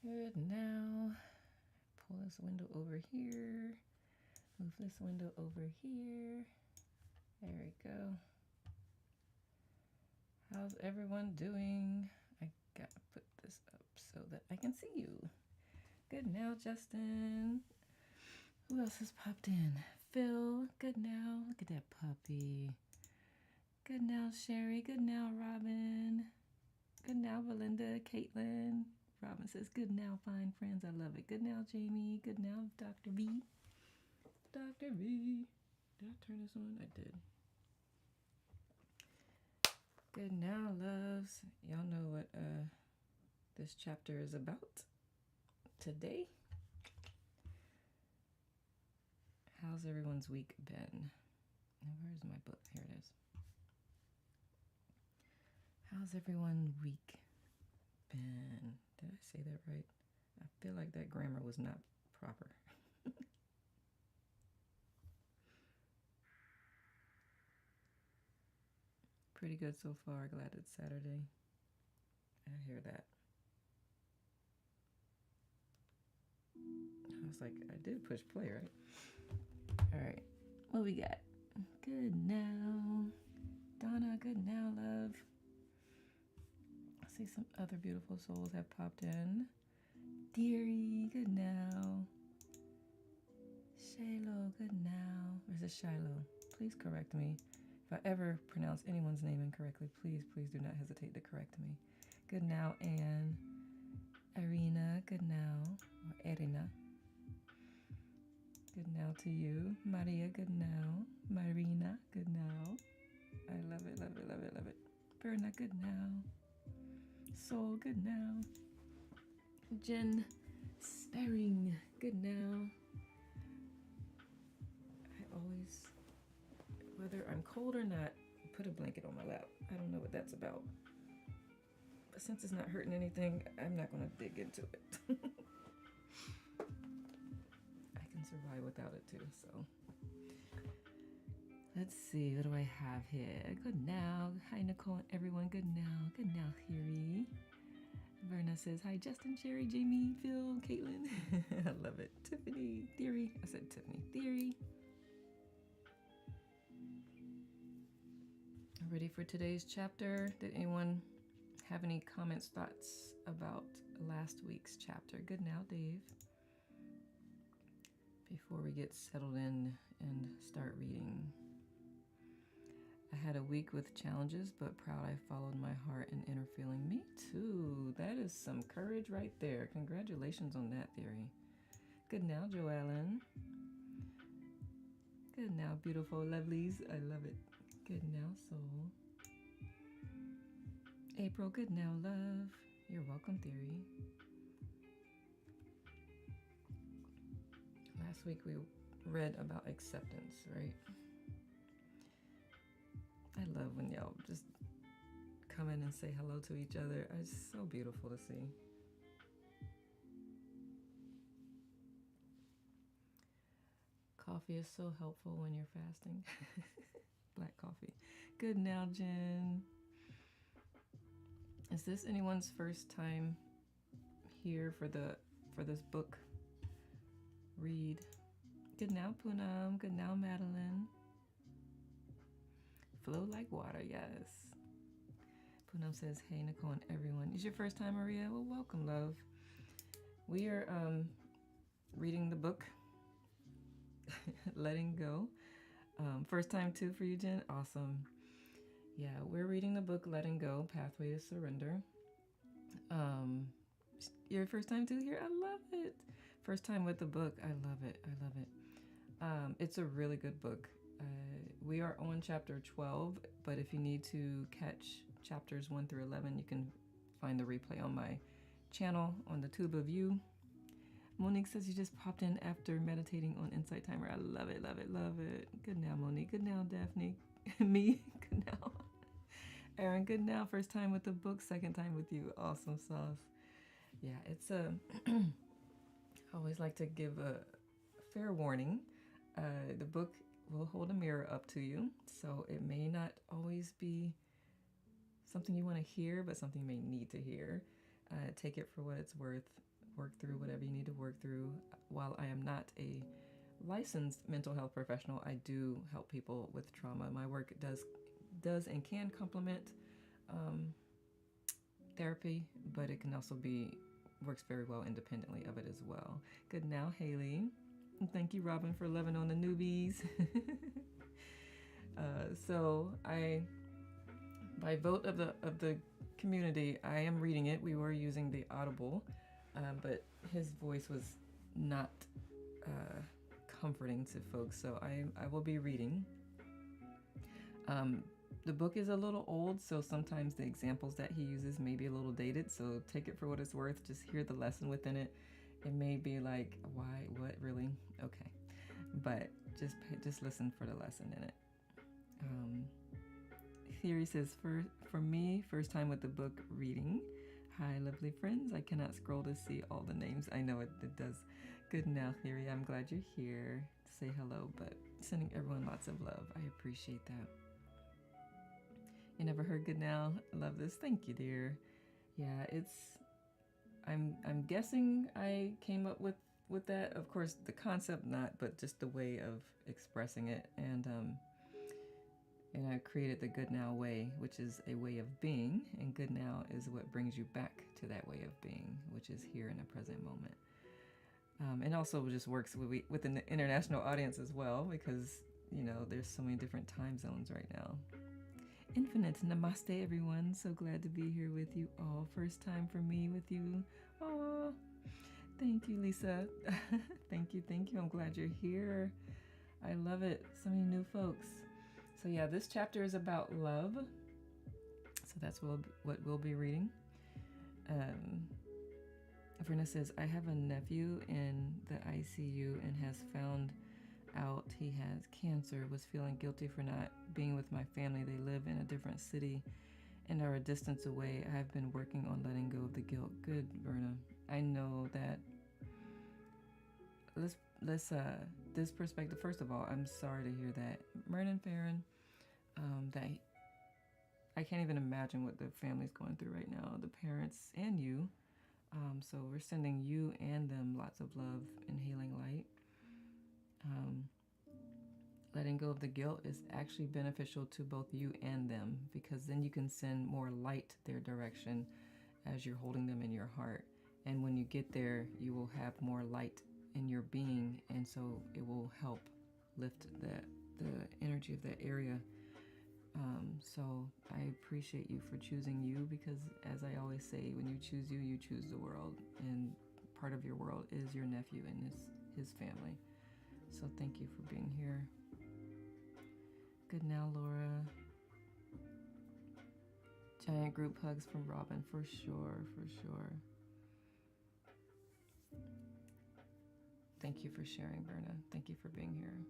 Good now. Pull this window over here. Move this window over here. There we go. How's everyone doing? I gotta put this up so that I can see you. Good now, Justin. Who else has popped in? Phil, good now. Look at that puppy. Good now, Sherry. Good now, Robin. Good now, Belinda, Caitlin. Robin says, good now, fine friends. I love it. Good now, Jamie. Good now, Dr. V. Dr. V. Did I turn this on? I did. Good now, loves. Y'all know what this chapter is about today. How's everyone's week been? And where's my book? Here it is. How's everyone's week been? Did I say that right? I feel like that grammar was not proper. Pretty good so far. Glad it's Saturday. I hear that. I was like, I did push play, right? All right. What we got? Good now. Donna, good now, love. I see some other beautiful souls have popped in. Deary, good now. Shiloh, good now. Or is it Shiloh? Please correct me. If I ever pronounce anyone's name incorrectly, please do not hesitate to correct me. Good now, Anne. Irina, good now. Or Irina. Good now to you. Maria, good now. Marina, good now. I love it, love it, love it, love it. Berna, good now. Soul, good now. Jen Sparing, good now. I always, whether I'm cold or not, put a blanket on my lap. I don't know what that's about. But since it's not hurting anything, I'm not going to dig into it. I can survive without it too, so. Let's see, what do I have here? Good now. Hi, Nicole and everyone. Good now. Good now, Theory. Verna says, hi, Justin, Sherry, Jamie, Phil, Caitlin. I love it. Tiffany, Theory. I said Tiffany, Theory. Ready for today's chapter? Did anyone have any comments, thoughts about last week's chapter? Good now, Dave. Before we get settled in and start reading. I had a week with challenges, but proud I followed my heart and inner feeling. Me too. That is some courage right there. Congratulations on that, Theory. Good now, Joellen. Good now, beautiful lovelies. I love it. Good now, soul. April, good now, love. You're welcome, Theory. Last week we read about acceptance, right? I love when y'all just come in and say hello to each other. It's so beautiful to see. Coffee is so helpful when you're fasting. Black coffee. Good now, Jen. Is this anyone's first time here for this book read? Good now, Poonam. Good now, Madeline. Flow like water, yes. Poonam says, hey, Nicole and everyone. Is your first time, Maria? Well, welcome, love. We are reading the book, Letting Go. First time too for you, Jen? Awesome. Yeah, we're reading the book, Letting Go, Pathway to Surrender. Your first time too here? I love it. First time with the book. I love it. I love it. It's a really good book. We are on chapter 12, but if you need to catch chapters 1 through 11, you can find the replay on my channel on the Tube of You. Monique says you just popped in after meditating on Insight Timer. I love it, love it, love it. Good now, Monique. Good now, Daphne. Me. Good now. Aaron, good now. First time with the book, second time with you. Awesome sauce. Yeah, it's I always like to give a fair warning. The book will hold a mirror up to you, so it may not always be something you want to hear, but something you may need to hear. Take it for what it's worth. work through whatever you need to work through. While I am not a licensed mental health professional, I do help people with trauma. My work does and can complement um, therapy, but it can also works very well independently of it as well. Good now, Haley. And thank you, Robin, for loving on the newbies. So by vote of the community, I am reading it. We were using the Audible, but his voice was not comforting to folks, so I will be reading. The book is a little old, so sometimes the examples that he uses may be a little dated, so take it for what it's worth. Just hear the lesson within it. It may be like, why, what, really? Okay. But just listen for the lesson in it. Theory says, for me, first time with the book reading. Hi, lovely friends. I cannot scroll to see all the names. I know it does. Good now, Theory. I'm glad you're here to say hello, but sending everyone lots of love. I appreciate that. You never heard good now? Love this. Thank you, dear. Yeah, I'm guessing I came up with that. Of course, the concept not, but just the way of expressing it. And I created the good now way, which is a way of being, and good now is what brings you back to that way of being, which is here in the present moment. And also just works within the international audience as well, because there's so many different time zones right now. Infinite namaste, everyone. So glad to be here with you all. First time for me with you. Oh, thank you, Lisa. Thank you. I'm glad you're here. I love it. So many new folks. So yeah, this chapter is about love. So that's what we'll be reading. Verna says, I have a nephew in the ICU and has found out he has cancer, was feeling guilty for not being with my family. They live in a different city and are a distance away. I have been working on letting go of the guilt. Good, Verna. I know that. Let's this perspective. First of all, I'm sorry to hear that, Mernon Farron. That I can't even imagine what the family's going through right now, the parents and you. So we're sending you and them lots of love and healing light. Letting go of the guilt is actually beneficial to both you and them, because then you can send more light their direction as you're holding them in your heart. And when you get there, you will have more light in your being, and so it will help lift the energy of that area. So I appreciate you for choosing you, because as I always say, when you choose the world, and part of your world is your nephew and his family. So thank you for being here. Good now, Laura. Giant group hugs from Robin, for sure. Thank you for sharing, Verna. Thank you for being here.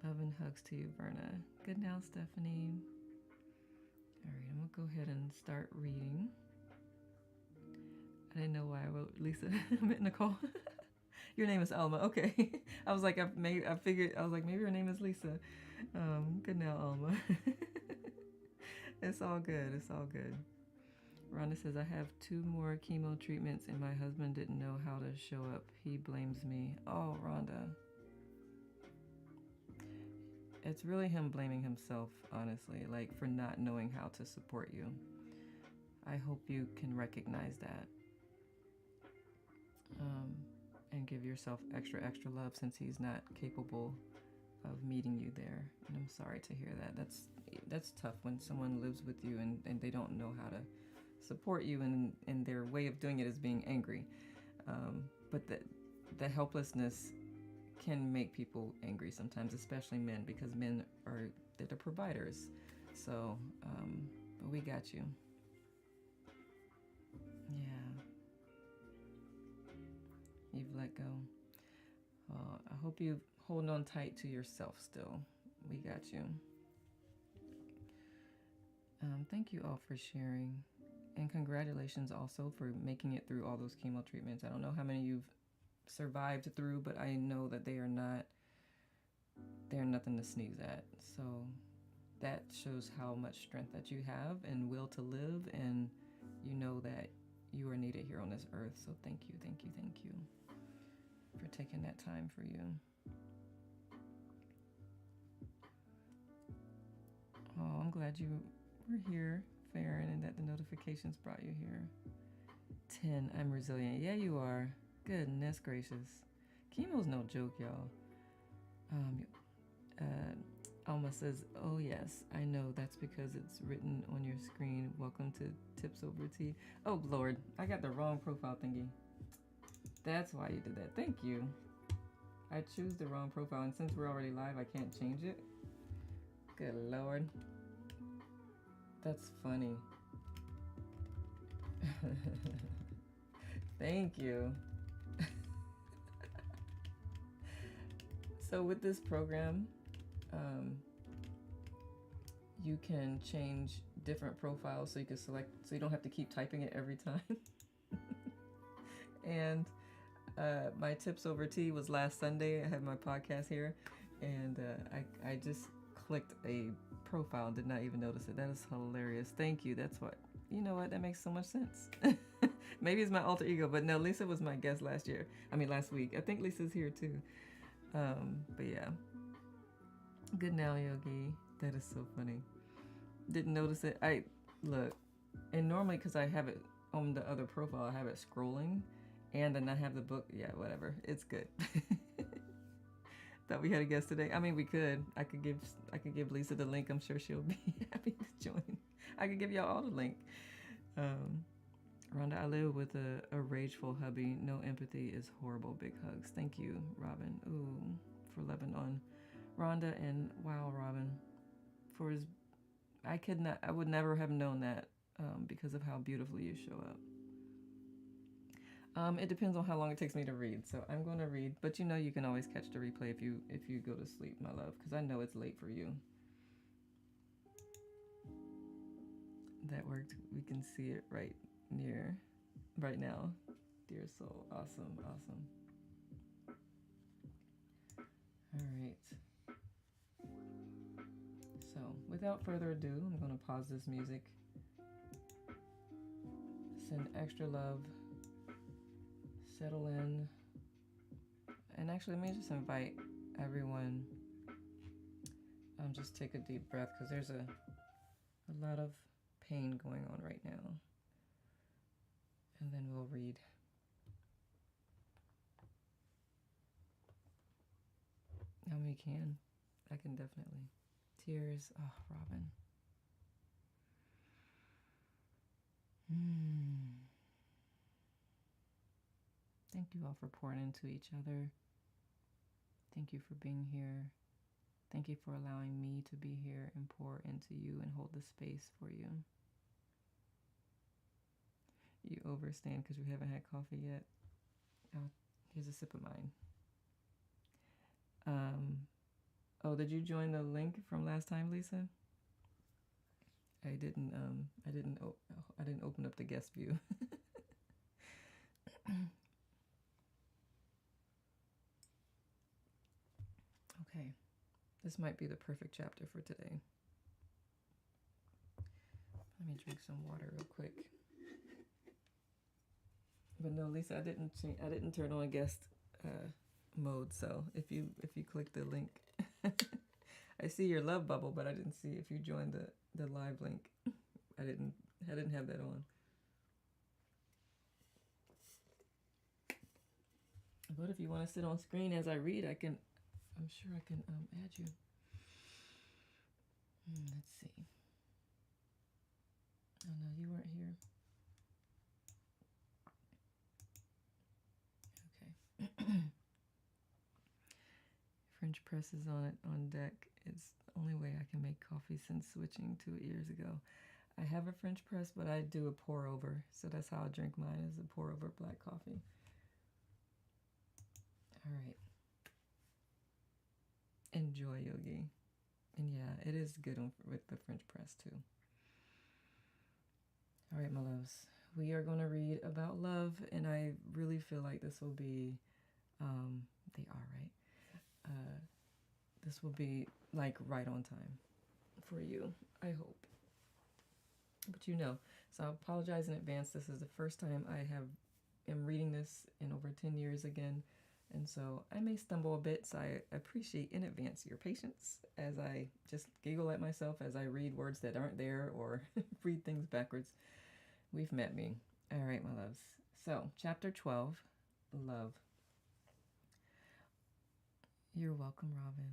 Love and hugs to you, Verna. Good now, Stephanie. All right, I'm gonna go ahead and start reading. I didn't know why I wrote Lisa. I meant Nicole. Your name is Alma. Okay. I was like, maybe her name is Lisa. Good now, Alma. It's all good. Rhonda says, I have 2 more chemo treatments and my husband didn't know how to show up. He blames me. Oh, Rhonda. It's really him blaming himself, honestly, like for not knowing how to support you. I hope you can recognize that. And give yourself extra love, since he's not capable of meeting you there. And I'm sorry to hear that. That's tough when someone lives with you and they don't know how to support you, and their way of doing it is being angry. But the helplessness can make people angry sometimes, especially men, because men they're the providers. So, but we got you. Yeah. You've let go. I hope you hold on tight to yourself still. We got you. Thank you all for sharing. And congratulations also for making it through all those chemo treatments. I don't know how many you've survived through, but I know that they're nothing to sneeze at. So that shows how much strength that you have and will to live, and you know that you are needed here on this earth. So thank you for taking that time for you. Oh, I'm glad you were here, Farron, and that the notifications brought you here. 10, I'm resilient. Yeah, you are. Goodness gracious. Chemo's no joke, y'all. Alma says, oh yes, I know, that's because it's written on your screen. Welcome to Tips Over Tea. Oh Lord, I got the wrong profile thingy. That's why you did that. Thank you. I choose the wrong profile, and since we're already live, I can't change it. Good Lord. That's funny. Thank you. So with this program, you can change different profiles, so you can select, so you don't have to keep typing it every time. And my Tips Over Tea was last Sunday. I had my podcast here, and I just clicked a profile and did not even notice it. That is hilarious. Thank you. That's what, you know what, that makes so much sense. Maybe it's my alter ego, but no, Lisa was my guest last week. I think Lisa's here too. But yeah. Good now, Yogi. That is so funny. Didn't notice it. Look, and normally because I have it on the other profile, I have it scrolling, and then I have the book. Yeah, whatever. It's good. Thought we had a guest today. I mean, we could. I could give Lisa the link. I'm sure she'll be happy to join. I could give y'all all the link. Rhonda, I live with a rageful hubby. No empathy is horrible. Big hugs. Thank you, Robin. Ooh, for Lebanon. Rhonda, and wow, Robin, for his, I would never have known that because of how beautifully you show up. It depends on how long it takes me to read, so I'm going to read, but you know you can always catch the replay if you go to sleep, my love, because I know it's late for you. That worked. We can see it right now. Dear soul. Awesome. All right. So, without further ado, I'm going to pause this music. Send extra love. Settle in. And actually, let me just invite everyone. Just take a deep breath, because there's a lot of pain going on right now. And then we'll read. We can. I can definitely. Tears. Oh, Robin. Thank you all for pouring into each other. Thank you for being here. Thank you for allowing me to be here and pour into you and hold the space for you. You overstand because we haven't had coffee yet. Oh, here's a sip of mine. Did you join the link from last time, Lisa? I didn't open up the guest view. Okay, this might be the perfect chapter for today. Let me drink some water real quick. But no, Lisa, I didn't turn on guest mode. So if you click the link, I see your love bubble, but I didn't see if you joined the live link. I didn't have that on. But if you want to sit on screen as I read, I'm sure I can add you. Let's see. Oh no, you weren't here. Okay. French press is on deck. It's the only way I can make coffee since switching 2 years ago. I have a French press, but I do a pour over. So that's how I drink mine, is a pour over black coffee. All right. Enjoy, Yogi. And yeah, it is good with the French press too. All right, my loves. We are going to read about love, and I really feel like this will be, they are, right? This will be like right on time for you, I hope. but So I apologize in advance. This is the first time am reading this in over 10 years again. And so I may stumble a bit, so I appreciate in advance your patience as I just giggle at myself as I read words that aren't there or read things backwards. We've met me. All right, my loves. So, chapter 12, love. You're welcome, Robin.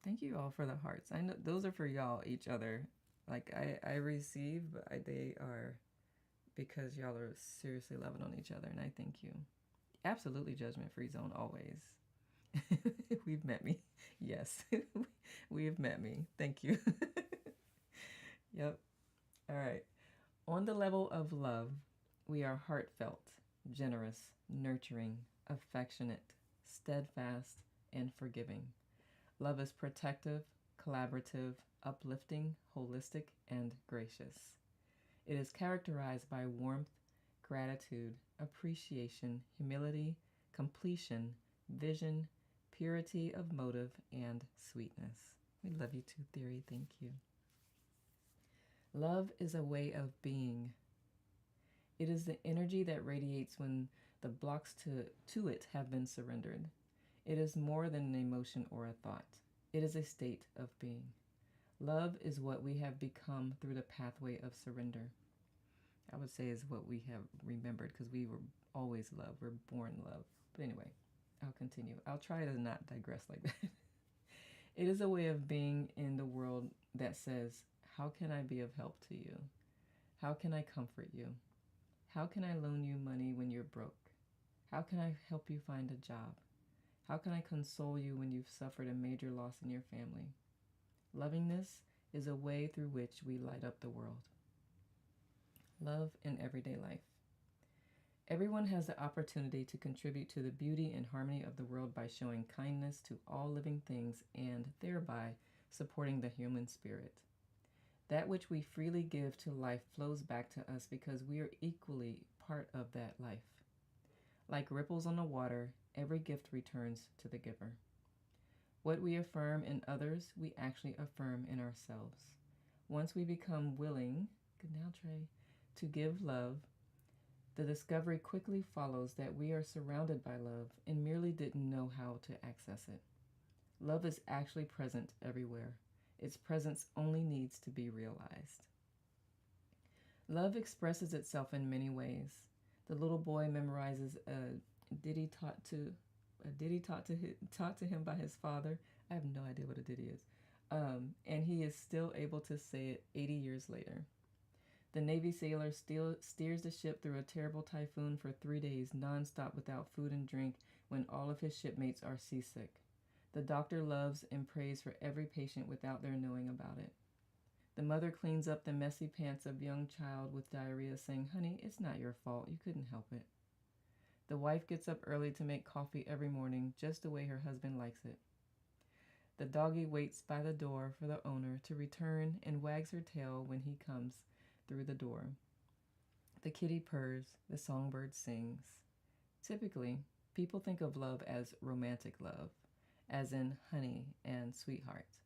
Thank you all for the hearts. I know those are for y'all, each other. Like I receive, but they are because y'all are seriously loving on each other, and I thank you. Absolutely judgment free zone always. We've met me. Yes, we have met me. Thank you. Yep. All right. On the level of love, we are heartfelt, generous, nurturing, affectionate, steadfast, and forgiving. Love is protective, collaborative, uplifting, holistic, and gracious. It is characterized by warmth, gratitude, appreciation, humility, completion, vision, purity of motive, and sweetness. We love you too, Theory. Thank you. Love is a way of being. It is the energy that radiates when the blocks to it have been surrendered. It is more than an emotion or a thought. It is a state of being. Love is what we have become through the pathway of surrender. I would say is what we have remembered because we were always love. We're born love. But anyway, I'll continue. I'll try to not digress like that. It is a way of being in the world that says, how can I be of help to you? How can I comfort you? How can I loan you money when you're broke? How can I help you find a job? How can I console you when you've suffered a major loss in your family? Lovingness is a way through which we light up the world. Love in everyday life. Everyone has the opportunity to contribute to the beauty and harmony of the world by showing kindness to all living things and thereby supporting the human spirit. That which we freely give to life flows back to us because we are equally part of that life. Like ripples on the water, every gift returns to the giver. What we affirm in others, we actually affirm in ourselves. Once we become willing, good now, Trey, to give love, the discovery quickly follows that we are surrounded by love and merely didn't know how to access it. Love is actually present everywhere. Its presence only needs to be realized. Love expresses itself in many ways. The little boy memorizes a ditty taught to him by his father. I have no idea what a ditty is. And he is still able to say it 80 years later. The Navy sailor still steers the ship through a terrible typhoon for 3 days nonstop without food and drink when all of his shipmates are seasick. The doctor loves and prays for every patient without their knowing about it. The mother cleans up the messy pants of young child with diarrhea, saying, "Honey, it's not your fault. You couldn't help it." The wife gets up early to make coffee every morning, just the way her husband likes it. The doggie waits by the door for the owner to return and wags her tail when he comes through the door. The kitty purrs, the songbird sings. Typically, people think of love as romantic love, as in honey and sweetheart.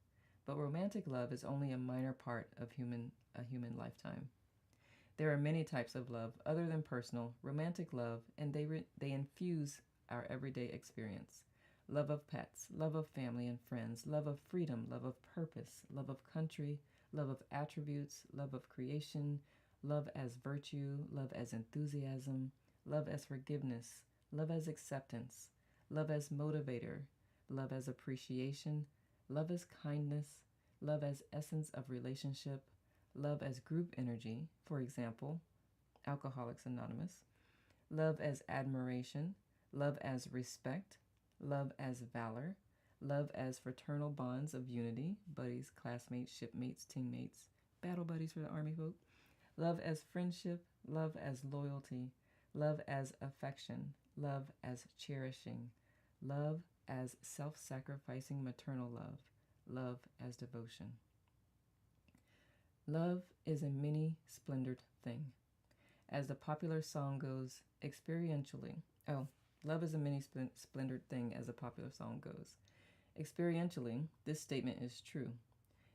But romantic love is only a minor part of a human lifetime. There are many types of love other than personal, romantic love, and they infuse our everyday experience. Love of pets, love of family and friends, love of freedom, love of purpose, love of country, love of attributes, love of creation, love as virtue, love as enthusiasm, love as forgiveness, love as acceptance, love as motivator, love as appreciation, love as kindness, love as essence of relationship, love as group energy, for example, Alcoholics Anonymous, love as admiration, love as respect, love as valor, love as fraternal bonds of unity, buddies, classmates, shipmates, teammates, battle buddies for the Army folk, love as friendship, love as loyalty, love as affection, love as cherishing, love as self-sacrificing maternal love, love as devotion. Love is a many-splendored thing. As the popular song goes, experientially. Love is a many-splendored thing, as the popular song goes. Experientially, this statement is true.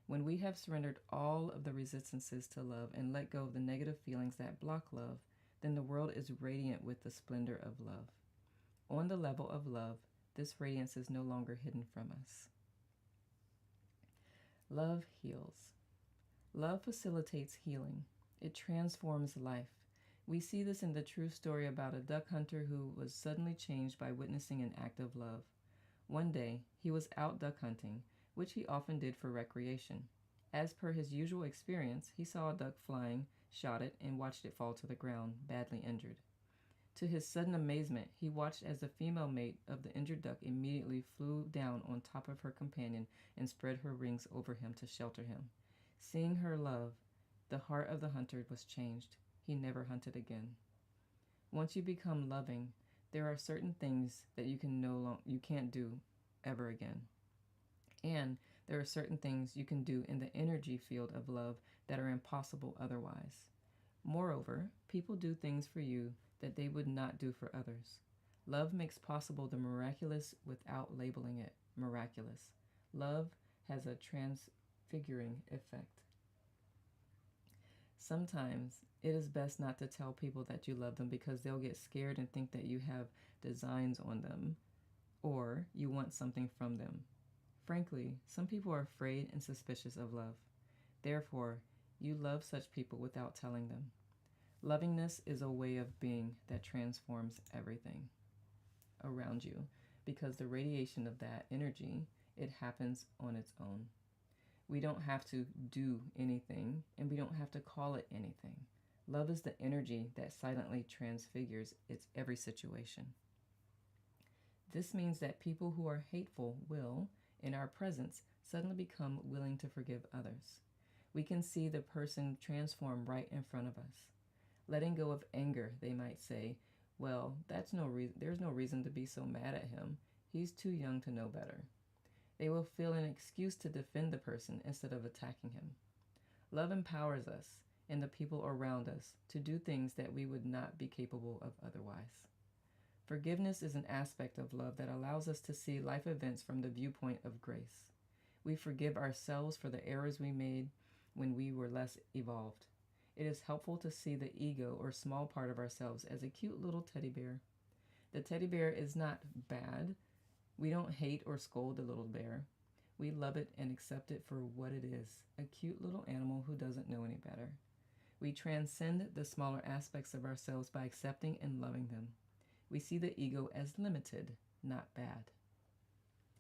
When we have surrendered all of the resistances to love and let go of the negative feelings that block love, then the world is radiant with the splendor of love. On the level of love, this radiance is no longer hidden from us. Love heals. Love facilitates healing. It transforms life. We see this in the true story about a duck hunter who was suddenly changed by witnessing an act of love. One day, he was out duck hunting, which he often did for recreation. As per his usual experience, he saw a duck flying, shot it, and watched it fall to the ground, badly injured. To his sudden amazement, he watched as the female mate of the injured duck immediately flew down on top of her companion and spread her wings over him to shelter him. Seeing her love, the heart of the hunter was changed. He never hunted again. Once you become loving, there are certain things that you can't do ever again. And there are certain things you can do in the energy field of love that are impossible otherwise. Moreover, people do things for you that they would not do for others. Love makes possible the miraculous without labeling it miraculous. Love has a transfiguring effect. Sometimes it is best not to tell people that you love them because they'll get scared and think that you have designs on them or you want something from them. Frankly, some people are afraid and suspicious of love. Therefore, you love such people without telling them. Lovingness is a way of being that transforms everything around you because the radiation of that energy, it happens on its own. We don't have to do anything and we don't have to call it anything. Love is the energy that silently transfigures its every situation. This means that people who are hateful will, in our presence, suddenly become willing to forgive others. We can see the person transform right in front of us. Letting go of anger, they might say, well, there's no reason to be so mad at him. He's too young to know better. They will feel an excuse to defend the person instead of attacking him. Love empowers us and the people around us to do things that we would not be capable of otherwise. Forgiveness is an aspect of love that allows us to see life events from the viewpoint of grace. We forgive ourselves for the errors we made when we were less evolved. It is helpful to see the ego or small part of ourselves as a cute little teddy bear. The teddy bear is not bad. We don't hate or scold the little bear. We love it and accept it for what it is, a cute little animal who doesn't know any better. We transcend the smaller aspects of ourselves by accepting and loving them. We see the ego as limited, not bad.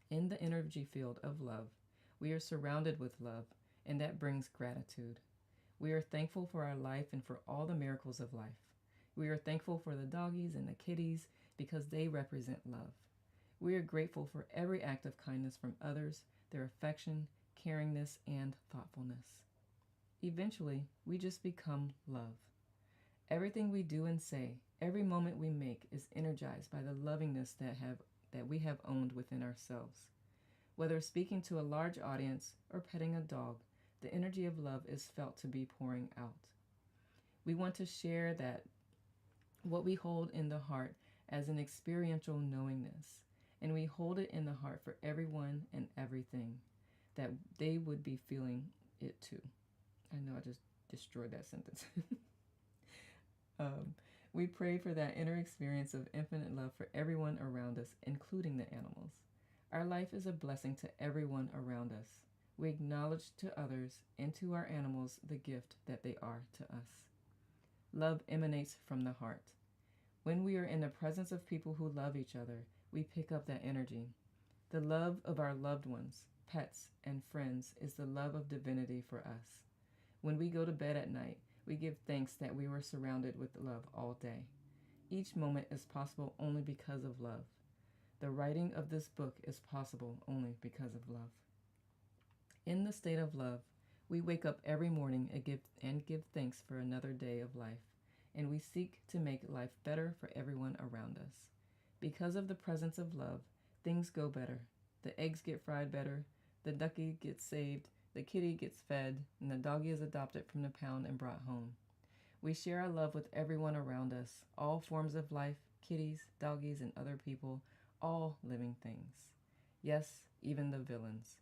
In the energy field of love, we are surrounded with love, and that brings gratitude. We are thankful for our life and for all the miracles of life. We are thankful for the doggies and the kitties because they represent love. We are grateful for every act of kindness from others, their affection, caringness, and thoughtfulness. Eventually, we just become love. Everything we do and say, every moment we make is energized by the lovingness that we have owned within ourselves. Whether speaking to a large audience or petting a dog, the energy of love is felt to be pouring out. We want to share that what we hold in the heart as an experiential knowingness, and we hold it in the heart for everyone and everything, that they would be feeling it too. I know I just destroyed that sentence. We pray for that inner experience of infinite love for everyone around us, including the animals. Our life is a blessing to everyone around us. We acknowledge to others and to our animals the gift that they are to us. Love emanates from the heart. When we are in the presence of people who love each other, we pick up that energy. The love of our loved ones, pets, and friends is the love of divinity for us. When we go to bed at night, we give thanks that we were surrounded with love all day. Each moment is possible only because of love. The writing of this book is possible only because of love. In the state of love, we wake up every morning and give thanks for another day of life, and we seek to make life better for everyone around us. Because of the presence of love, things go better. The eggs get fried better, the ducky gets saved, the kitty gets fed, and the doggy is adopted from the pound and brought home. We share our love with everyone around us, all forms of life, kitties, doggies, and other people, all living things. Yes, even the villains.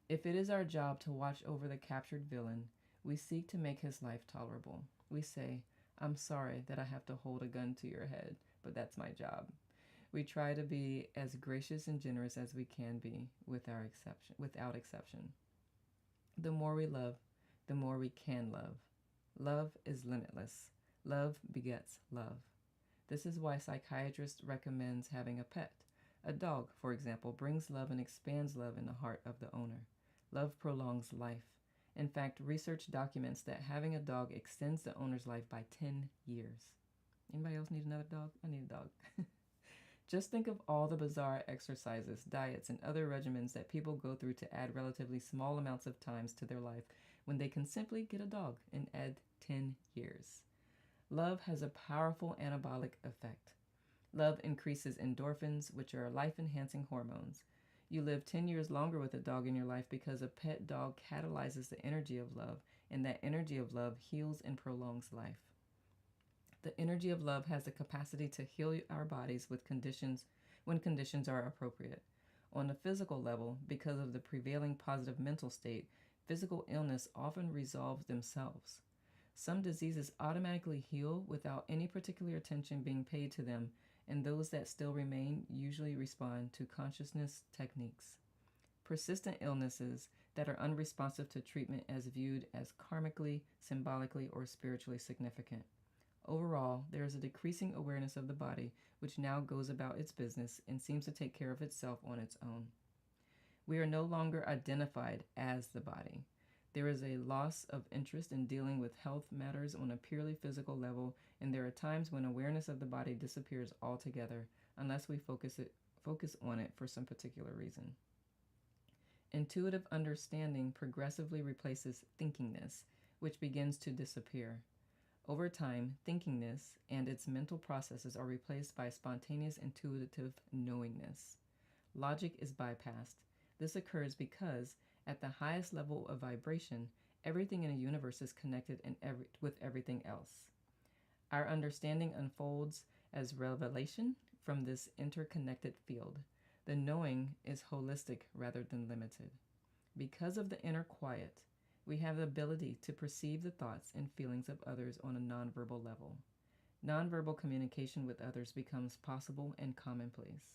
If it is our job to watch over the captured villain, we seek to make his life tolerable. We say, I'm sorry that I have to hold a gun to your head, but that's my job. We try to be as gracious and generous as we can be without exception. The more we love, the more we can love. Love is limitless. Love begets love. This is why psychiatrists recommends having a pet. A dog, for example, brings love and expands love in the heart of the owner. Love prolongs life. In fact, research documents that having a dog extends the owner's life by 10 years. Anybody else need another dog? I need a dog. Just think of all the bizarre exercises, diets, and other regimens that people go through to add relatively small amounts of times to their life when they can simply get a dog and add 10 years. Love has a powerful anabolic effect. Love increases endorphins, which are life-enhancing hormones. You live 10 years longer with a dog in your life because a pet dog catalyzes the energy of love, and that energy of love heals and prolongs life. The energy of love has the capacity to heal our bodies when conditions are appropriate. On the physical level, because of the prevailing positive mental state, physical illness often resolves themselves. Some diseases automatically heal without any particular attention being paid to them, and those that still remain usually respond to consciousness techniques. Persistent illnesses that are unresponsive to treatment as viewed as karmically, symbolically, or spiritually significant. Overall, there is a decreasing awareness of the body, which now goes about its business and seems to take care of itself on its own. We are no longer identified as the body. There is a loss of interest in dealing with health matters on a purely physical level, and there are times when awareness of the body disappears altogether unless we focus on it for some particular reason. Intuitive understanding progressively replaces thinkingness, which begins to disappear. Over time, thinkingness and its mental processes are replaced by spontaneous intuitive knowingness. Logic is bypassed. This occurs because, at the highest level of vibration, everything in a universe is connected with everything else. Our understanding unfolds as revelation from this interconnected field. The knowing is holistic rather than limited. Because of the inner quiet, we have the ability to perceive the thoughts and feelings of others on a nonverbal level. Nonverbal communication with others becomes possible and commonplace.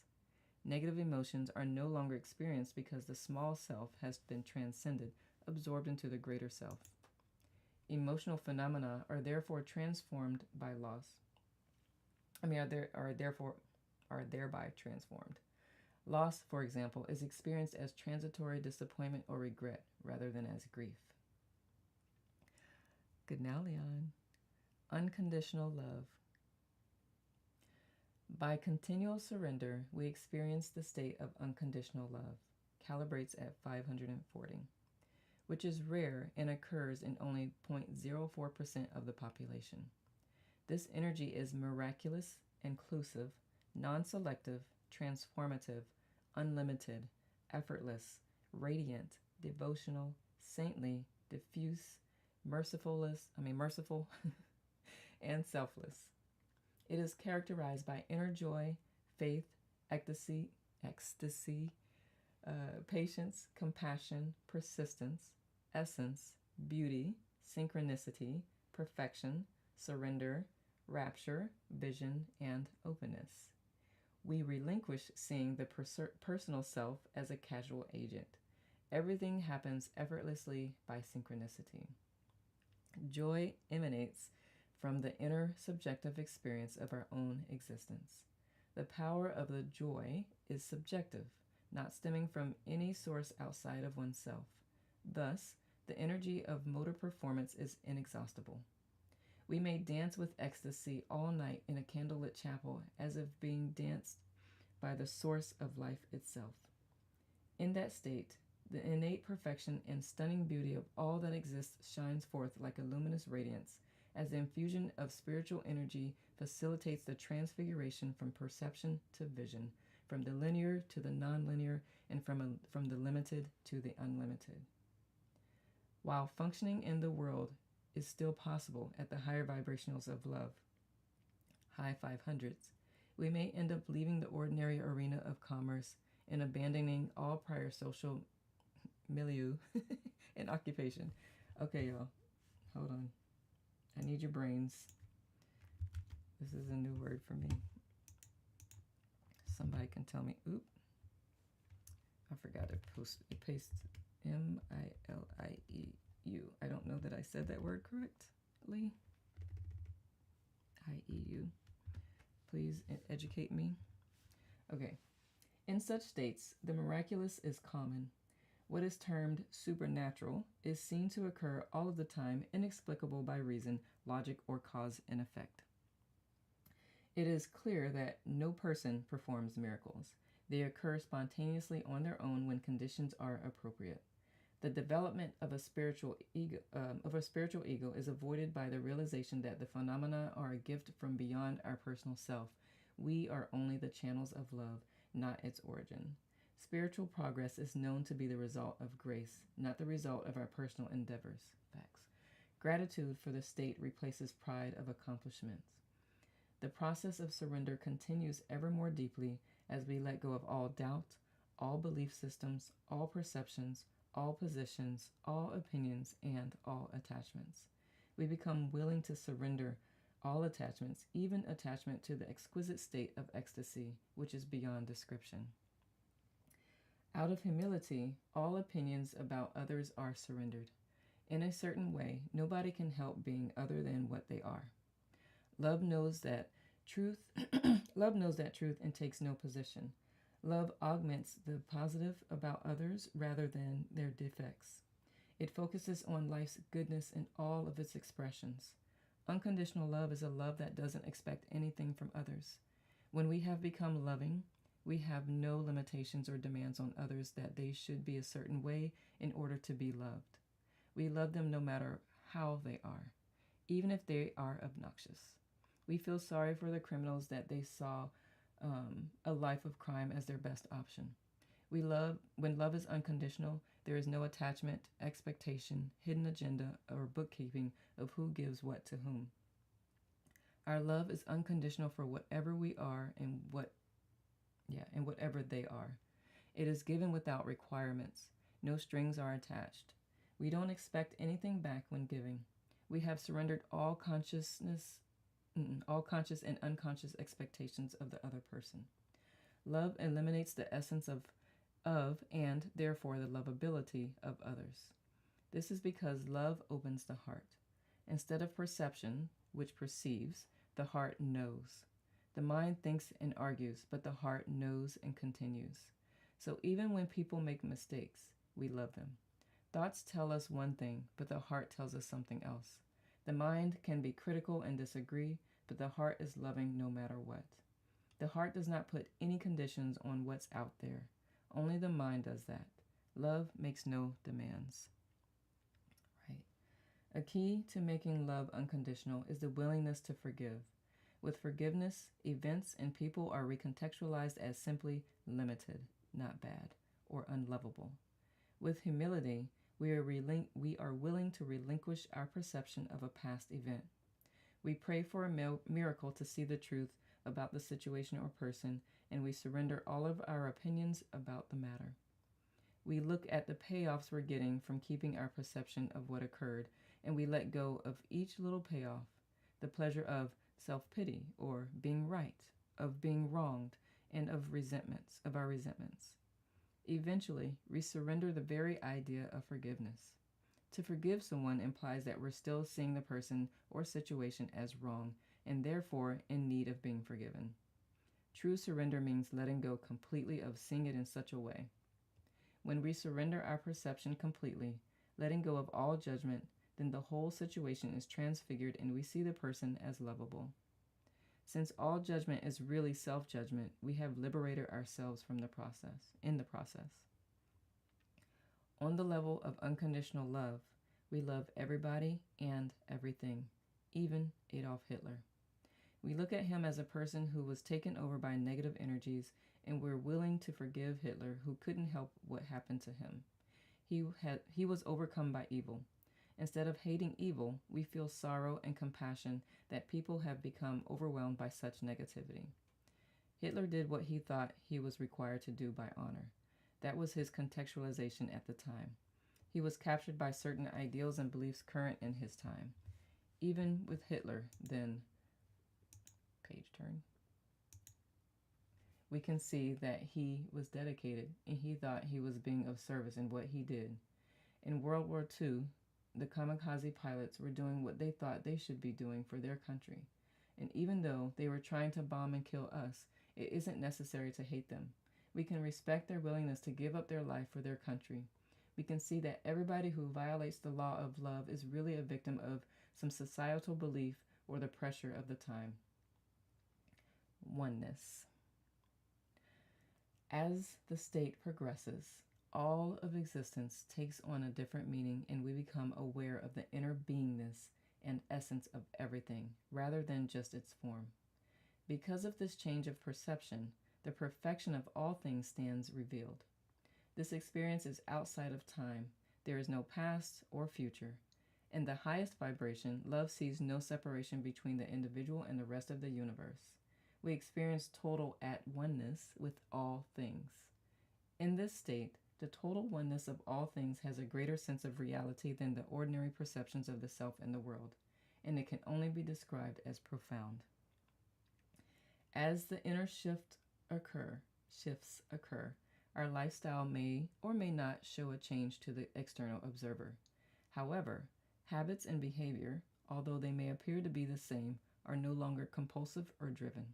Negative emotions are no longer experienced because the small self has been transcended, absorbed into the greater self. Emotional phenomena are therefore transformed by loss. Are thereby transformed. Loss, for example, is experienced as transitory disappointment or regret rather than as grief. Good now, Leon. Unconditional love. By continual surrender, we experience the state of unconditional love, calibrates at 540, which is rare and occurs in only 0.04% of the population. This energy is miraculous, inclusive, non-selective, transformative, unlimited, effortless, radiant, devotional, saintly, diffuse, merciful, and selfless. It is characterized by inner joy, faith, ecstasy, patience, compassion, persistence, essence, beauty, synchronicity, perfection, surrender, rapture, vision, and openness. We relinquish seeing the personal self as a casual agent. Everything happens effortlessly by synchronicity. Joy emanates from the inner subjective experience of our own existence. The power of the joy is subjective, not stemming from any source outside of oneself. Thus, the energy of motor performance is inexhaustible. We may dance with ecstasy all night in a candlelit chapel as if being danced by the source of life itself. In that state, the innate perfection and stunning beauty of all that exists shines forth like a luminous radiance, as the infusion of spiritual energy facilitates the transfiguration from perception to vision, from the linear to the nonlinear, and from the limited to the unlimited. While functioning in the world is still possible at the higher vibrationals of love, high 500s, we may end up leaving the ordinary arena of commerce and abandoning all prior social milieu, and occupation. Okay, y'all. Hold on. I need your brains. This is a new word for me. Somebody can tell me. Oop. I forgot to paste M-I-L-I-E-U. I don't know that I said that word correctly. I-E-U. Please educate me. Okay. In such states, the miraculous is common. What is termed supernatural is seen to occur all of the time, inexplicable by reason, logic, or cause and effect. It is clear that no person performs miracles. They occur spontaneously on their own when conditions are appropriate. The development of a spiritual ego is avoided by the realization that the phenomena are a gift from beyond our personal self. We are only the channels of love, not its origin. Spiritual progress is known to be the result of grace, not the result of our personal endeavors. Facts. Gratitude for the state replaces pride of accomplishments. The process of surrender continues ever more deeply as we let go of all doubt, all belief systems, all perceptions, all positions, all opinions, and all attachments. We become willing to surrender all attachments, even attachment to the exquisite state of ecstasy, which is beyond description. Out of humility, all opinions about others are surrendered. In a certain way, nobody can help being other than what they are. Love knows that truth and takes no position. Love augments the positive about others rather than their defects. It focuses on life's goodness in all of its expressions. Unconditional love is a love that doesn't expect anything from others. When we have become loving, we have no limitations or demands on others that they should be a certain way in order to be loved. We love them no matter how they are, even if they are obnoxious. We feel sorry for the criminals that they saw a life of crime as their best option. When love is unconditional, there is no attachment, expectation, hidden agenda, or bookkeeping of who gives what to whom. Our love is unconditional for whatever we are and whatever they are. It is given without requirements. No strings are attached. We don't expect anything back when giving. We have surrendered all conscious and unconscious expectations of the other person. Love eliminates the essence of and therefore the lovability of others. This is because love opens the heart. Instead of perception, which perceives, the heart knows. The mind thinks and argues, but the heart knows and continues. So even when people make mistakes, we love them. Thoughts tell us one thing, but the heart tells us something else. The mind can be critical and disagree, but the heart is loving no matter what. The heart does not put any conditions on what's out there. Only the mind does that. Love makes no demands. Right. A key to making love unconditional is the willingness to forgive. With forgiveness, events and people are recontextualized as simply limited, not bad, or unlovable. With humility, we are willing to relinquish our perception of a past event. We pray for a miracle to see the truth about the situation or person, and we surrender all of our opinions about the matter. We look at the payoffs we're getting from keeping our perception of what occurred, and we let go of each little payoff, the pleasure of self-pity or being right, of being wronged, and of our resentments. Eventually, we surrender the very idea of forgiveness. To forgive someone implies that we're still seeing the person or situation as wrong and therefore in need of being forgiven. True surrender means letting go completely of seeing it in such a way. When we surrender our perception completely, letting go of all judgment, then the whole situation is transfigured and we see the person as lovable. Since all judgment is really self-judgment, we have liberated ourselves in the process. On the level of unconditional love, we love everybody and everything, even Adolf Hitler. We look at him as a person who was taken over by negative energies, and we're willing to forgive Hitler, who couldn't help what happened to him. He was overcome by evil. Instead of hating evil, we feel sorrow and compassion that people have become overwhelmed by such negativity. Hitler did what he thought he was required to do by honor. That was his contextualization at the time. He was captured by certain ideals and beliefs current in his time. Even with Hitler, then, page turn, we can see that he was dedicated and he thought he was being of service in what he did. In World War II, the kamikaze pilots were doing what they thought they should be doing for their country. And even though they were trying to bomb and kill us, it isn't necessary to hate them. We can respect their willingness to give up their life for their country. We can see that everybody who violates the law of love is really a victim of some societal belief or the pressure of the time. Oneness. As the state progresses, all of existence takes on a different meaning, and we become aware of the inner beingness and essence of everything, rather than just its form. Because of this change of perception, the perfection of all things stands revealed. This experience is outside of time. There is no past or future. In the highest vibration, love sees no separation between the individual and the rest of the universe. We experience total at-oneness with all things. In this state, the total oneness of all things has a greater sense of reality than the ordinary perceptions of the self and the world, and it can only be described as profound. As the inner shifts occur, our lifestyle may or may not show a change to the external observer. However, habits and behavior, although they may appear to be the same, are no longer compulsive or driven.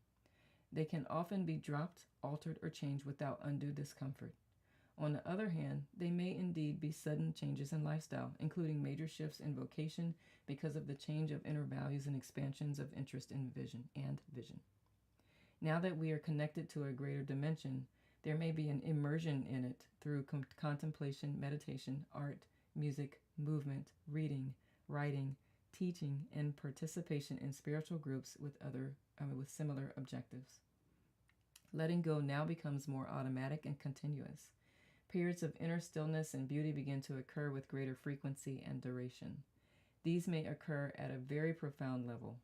They can often be dropped, altered, or changed without undue discomfort. On the other hand, they may indeed be sudden changes in lifestyle, including major shifts in vocation because of the change of inner values and expansions of interest in vision. Now that we are connected to a greater dimension, there may be an immersion in it through contemplation, meditation, art, music, movement, reading, writing, teaching, and participation in spiritual groups with similar objectives. Letting go now becomes more automatic and continuous. Periods of inner stillness and beauty begin to occur with greater frequency and duration. These may occur at a very profound level.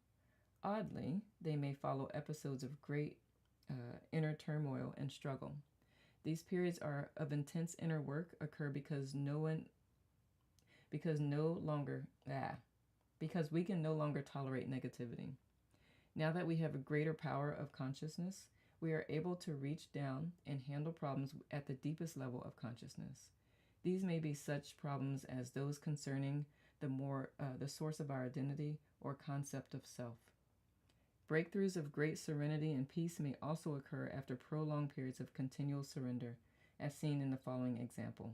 Oddly, they may follow episodes of great inner turmoil and struggle. These periods of intense inner work occur because we can no longer tolerate negativity. Now that we have a greater power of consciousness, we are able to reach down and handle problems at the deepest level of consciousness. These may be such problems as those concerning the source of our identity or concept of self. Breakthroughs of great serenity and peace may also occur after prolonged periods of continual surrender, as seen in the following example.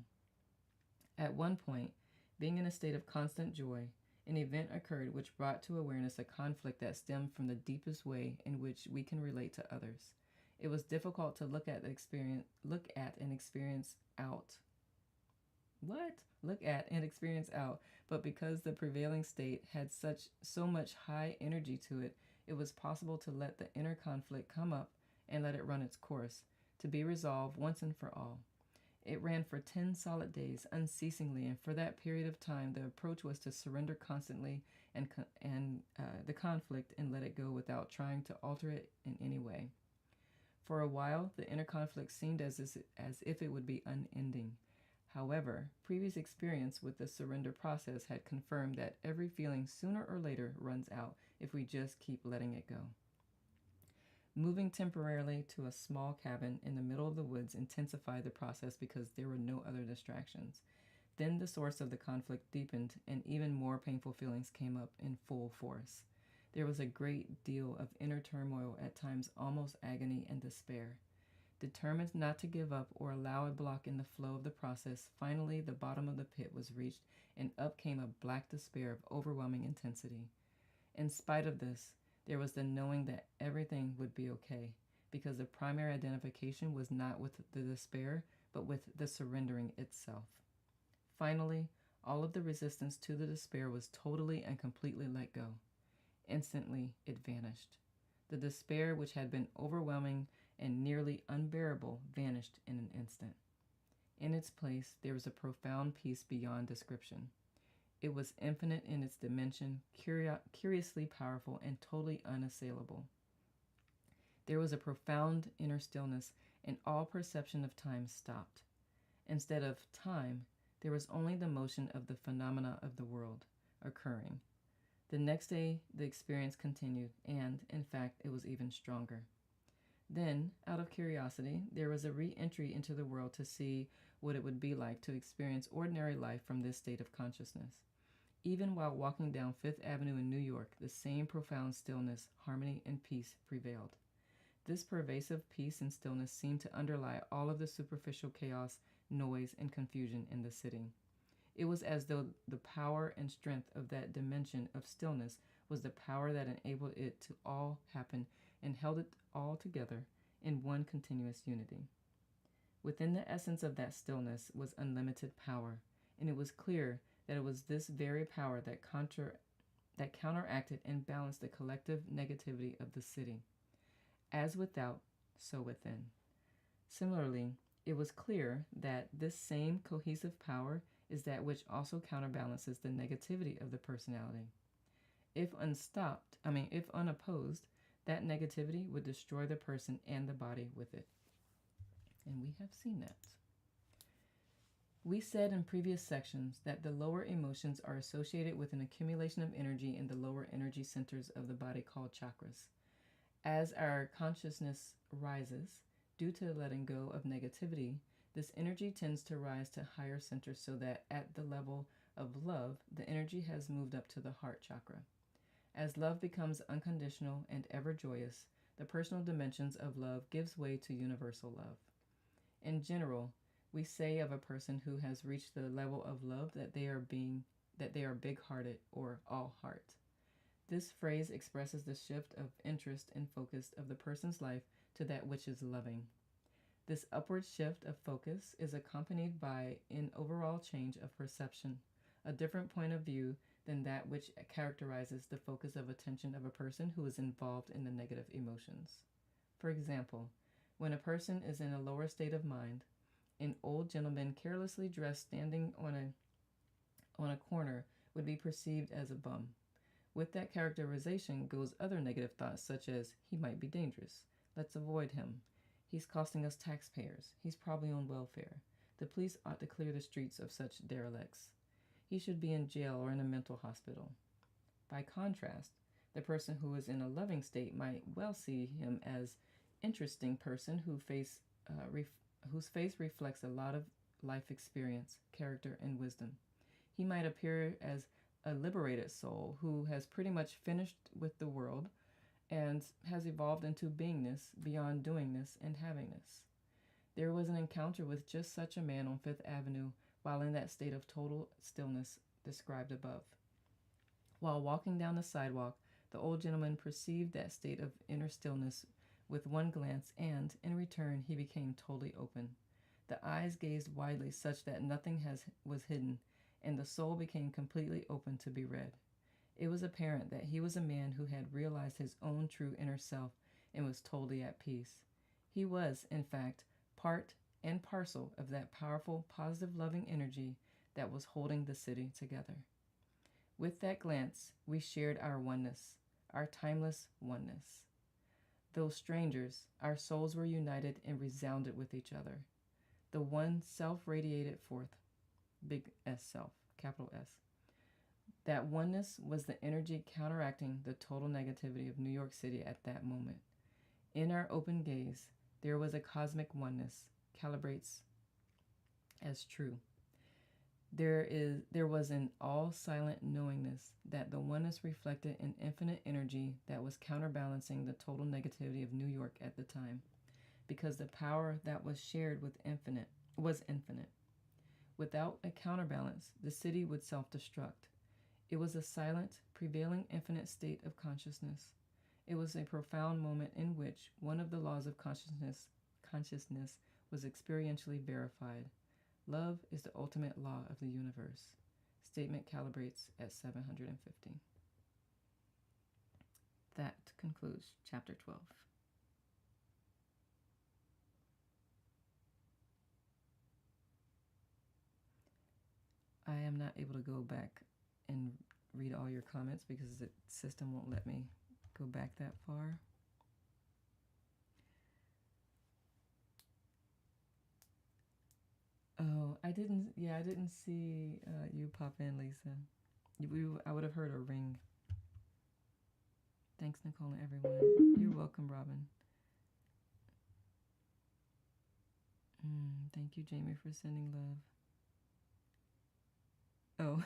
At one point, being in a state of constant joy, an event occurred which brought to awareness a conflict that stemmed from the deepest way in which we can relate to others. It was difficult to look at and experience out, but because the prevailing state had so much high energy to it, it was possible to let the inner conflict come up and let it run its course, to be resolved once and for all. It ran for 10 solid days, unceasingly, and for that period of time, the approach was to surrender constantly the conflict and let it go without trying to alter it in any way. For a while, the inner conflict seemed as if it would be unending. However, previous experience with the surrender process had confirmed that every feeling sooner or later runs out if we just keep letting it go. Moving temporarily to a small cabin in the middle of the woods intensified the process because there were no other distractions. Then the source of the conflict deepened and even more painful feelings came up in full force. There was a great deal of inner turmoil, at times almost agony and despair. Determined not to give up or allow a block in the flow of the process, finally the bottom of the pit was reached and up came a black despair of overwhelming intensity. In spite of this, there was the knowing that everything would be okay, because the primary identification was not with the despair, but with the surrendering itself. Finally, all of the resistance to the despair was totally and completely let go. Instantly, it vanished. The despair, which had been overwhelming and nearly unbearable, vanished in an instant. In its place, there was a profound peace beyond description. It was infinite in its dimension, curiously powerful, and totally unassailable. There was a profound inner stillness, and all perception of time stopped. Instead of time, There was only the motion of the phenomena of the world occurring. The next day, the experience continued, and, in fact, it was even stronger. Then, out of curiosity, there was a re-entry into the world to see what it would be like to experience ordinary life from this state of consciousness. Even while walking down Fifth Avenue in New York, the same profound stillness, harmony, and peace prevailed. This pervasive peace and stillness seemed to underlie all of the superficial chaos, noise, and confusion in the city. It was as though the power and strength of that dimension of stillness was the power that enabled it to all happen and held it all together in one continuous unity. Within the essence of that stillness was unlimited power, and it was clear that it was this very power that counteracted and balanced the collective negativity of the city. As without, so within. Similarly, it was clear that this same cohesive power is that which also counterbalances the negativity of the personality. If unopposed, that negativity would destroy the person and the body with it. And we have seen that. We said in previous sections that the lower emotions are associated with an accumulation of energy in the lower energy centers of the body called chakras. As our consciousness rises, due to letting go of negativity, this energy tends to rise to higher centers so that at the level of love, the energy has moved up to the heart chakra. As love becomes unconditional and ever joyous, the personal dimensions of love gives way to universal love. In general, we say of a person who has reached the level of love that they are big-hearted or all-heart. This phrase expresses the shift of interest and focus of the person's life to that which is loving. This upward shift of focus is accompanied by an overall change of perception, a different point of view than that which characterizes the focus of attention of a person who is involved in the negative emotions. For example, when a person is in a lower state of mind, an old gentleman carelessly dressed standing on a corner would be perceived as a bum. With that characterization goes other negative thoughts such as, he might be dangerous, let's avoid him, he's costing us taxpayers, he's probably on welfare, the police ought to clear the streets of such derelicts, he should be in jail or in a mental hospital. By contrast, the person who is in a loving state might well see him as interesting person whose face reflects a lot of life experience, character, and wisdom. He might appear as a liberated soul who has pretty much finished with the world and has evolved into beingness beyond doingness and havingness. There was an encounter with just such a man on Fifth Avenue while in that state of total stillness described above. While walking down the sidewalk, the old gentleman perceived that state of inner stillness with one glance, and, in return, he became totally open. The eyes gazed widely such that nothing was hidden, and the soul became completely open to be read. It was apparent that he was a man who had realized his own true inner self and was totally at peace. He was, in fact, part and parcel of that powerful, positive, loving energy that was holding the city together. With that glance, we shared our oneness, our timeless oneness. Though strangers, our souls were united and resounded with each other. The one self radiated forth, big S self, capital S. That oneness was the energy counteracting the total negativity of New York City at that moment. In our open gaze, there was a cosmic oneness, calibrates as true. There was an all-silent knowingness that the oneness reflected an infinite energy that was counterbalancing the total negativity of New York at the time, because the power that was shared was infinite. Without a counterbalance, the city would self-destruct. It was a silent, prevailing infinite state of consciousness. It was a profound moment in which one of the laws of consciousness was experientially verified. Love is the ultimate law of the universe. Statement calibrates at 750. That concludes chapter 12. I am not able to go back and read all your comments because the system won't let me go back that far. Oh, I didn't. Yeah, I didn't see you pop in, Lisa. I would have heard a ring. Thanks, Nicole, and everyone. You're welcome, Robin. Thank you, Jamie, for sending love. Oh,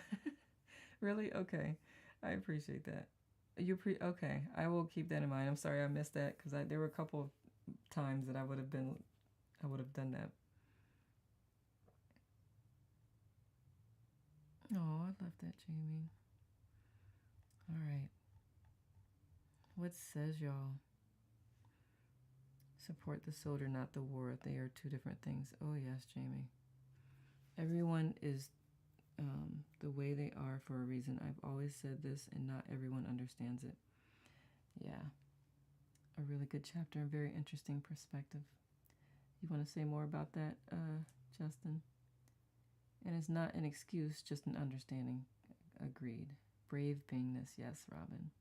really? Okay, I appreciate that. Okay. I will keep that in mind. I'm sorry I missed that because there were a couple of times that I would have done that. Oh, I love that, Jamie. All right. What says y'all? Support the soldier, not the war. They are two different things. Oh, yes, Jamie. Everyone is the way they are for a reason. I've always said this, and not everyone understands it. Yeah. A really good chapter and very interesting perspective. You want to say more about that, Justin? And it's not an excuse, just an understanding. Agreed. Brave beingness. Yes, Robin.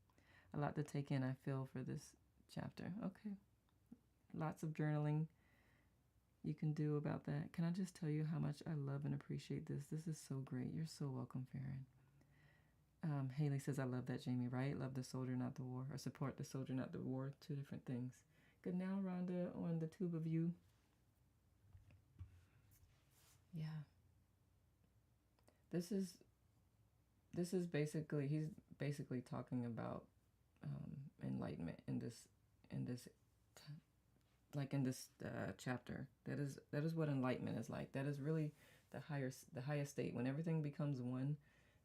A lot to take in, I feel, for this chapter. Okay. Lots of journaling you can do about that. Can I just tell you how much I love and appreciate this? This is so great. You're so welcome, Farron. Haley says, I love that, Jamie, right? Love the soldier, not the war. Or support the soldier, not the war. Two different things. Good now, Rhonda, on the tube of you. Yeah. This is basically, he's basically talking about enlightenment in this like in this chapter. That is what enlightenment is like. That is really the highest state when everything becomes one.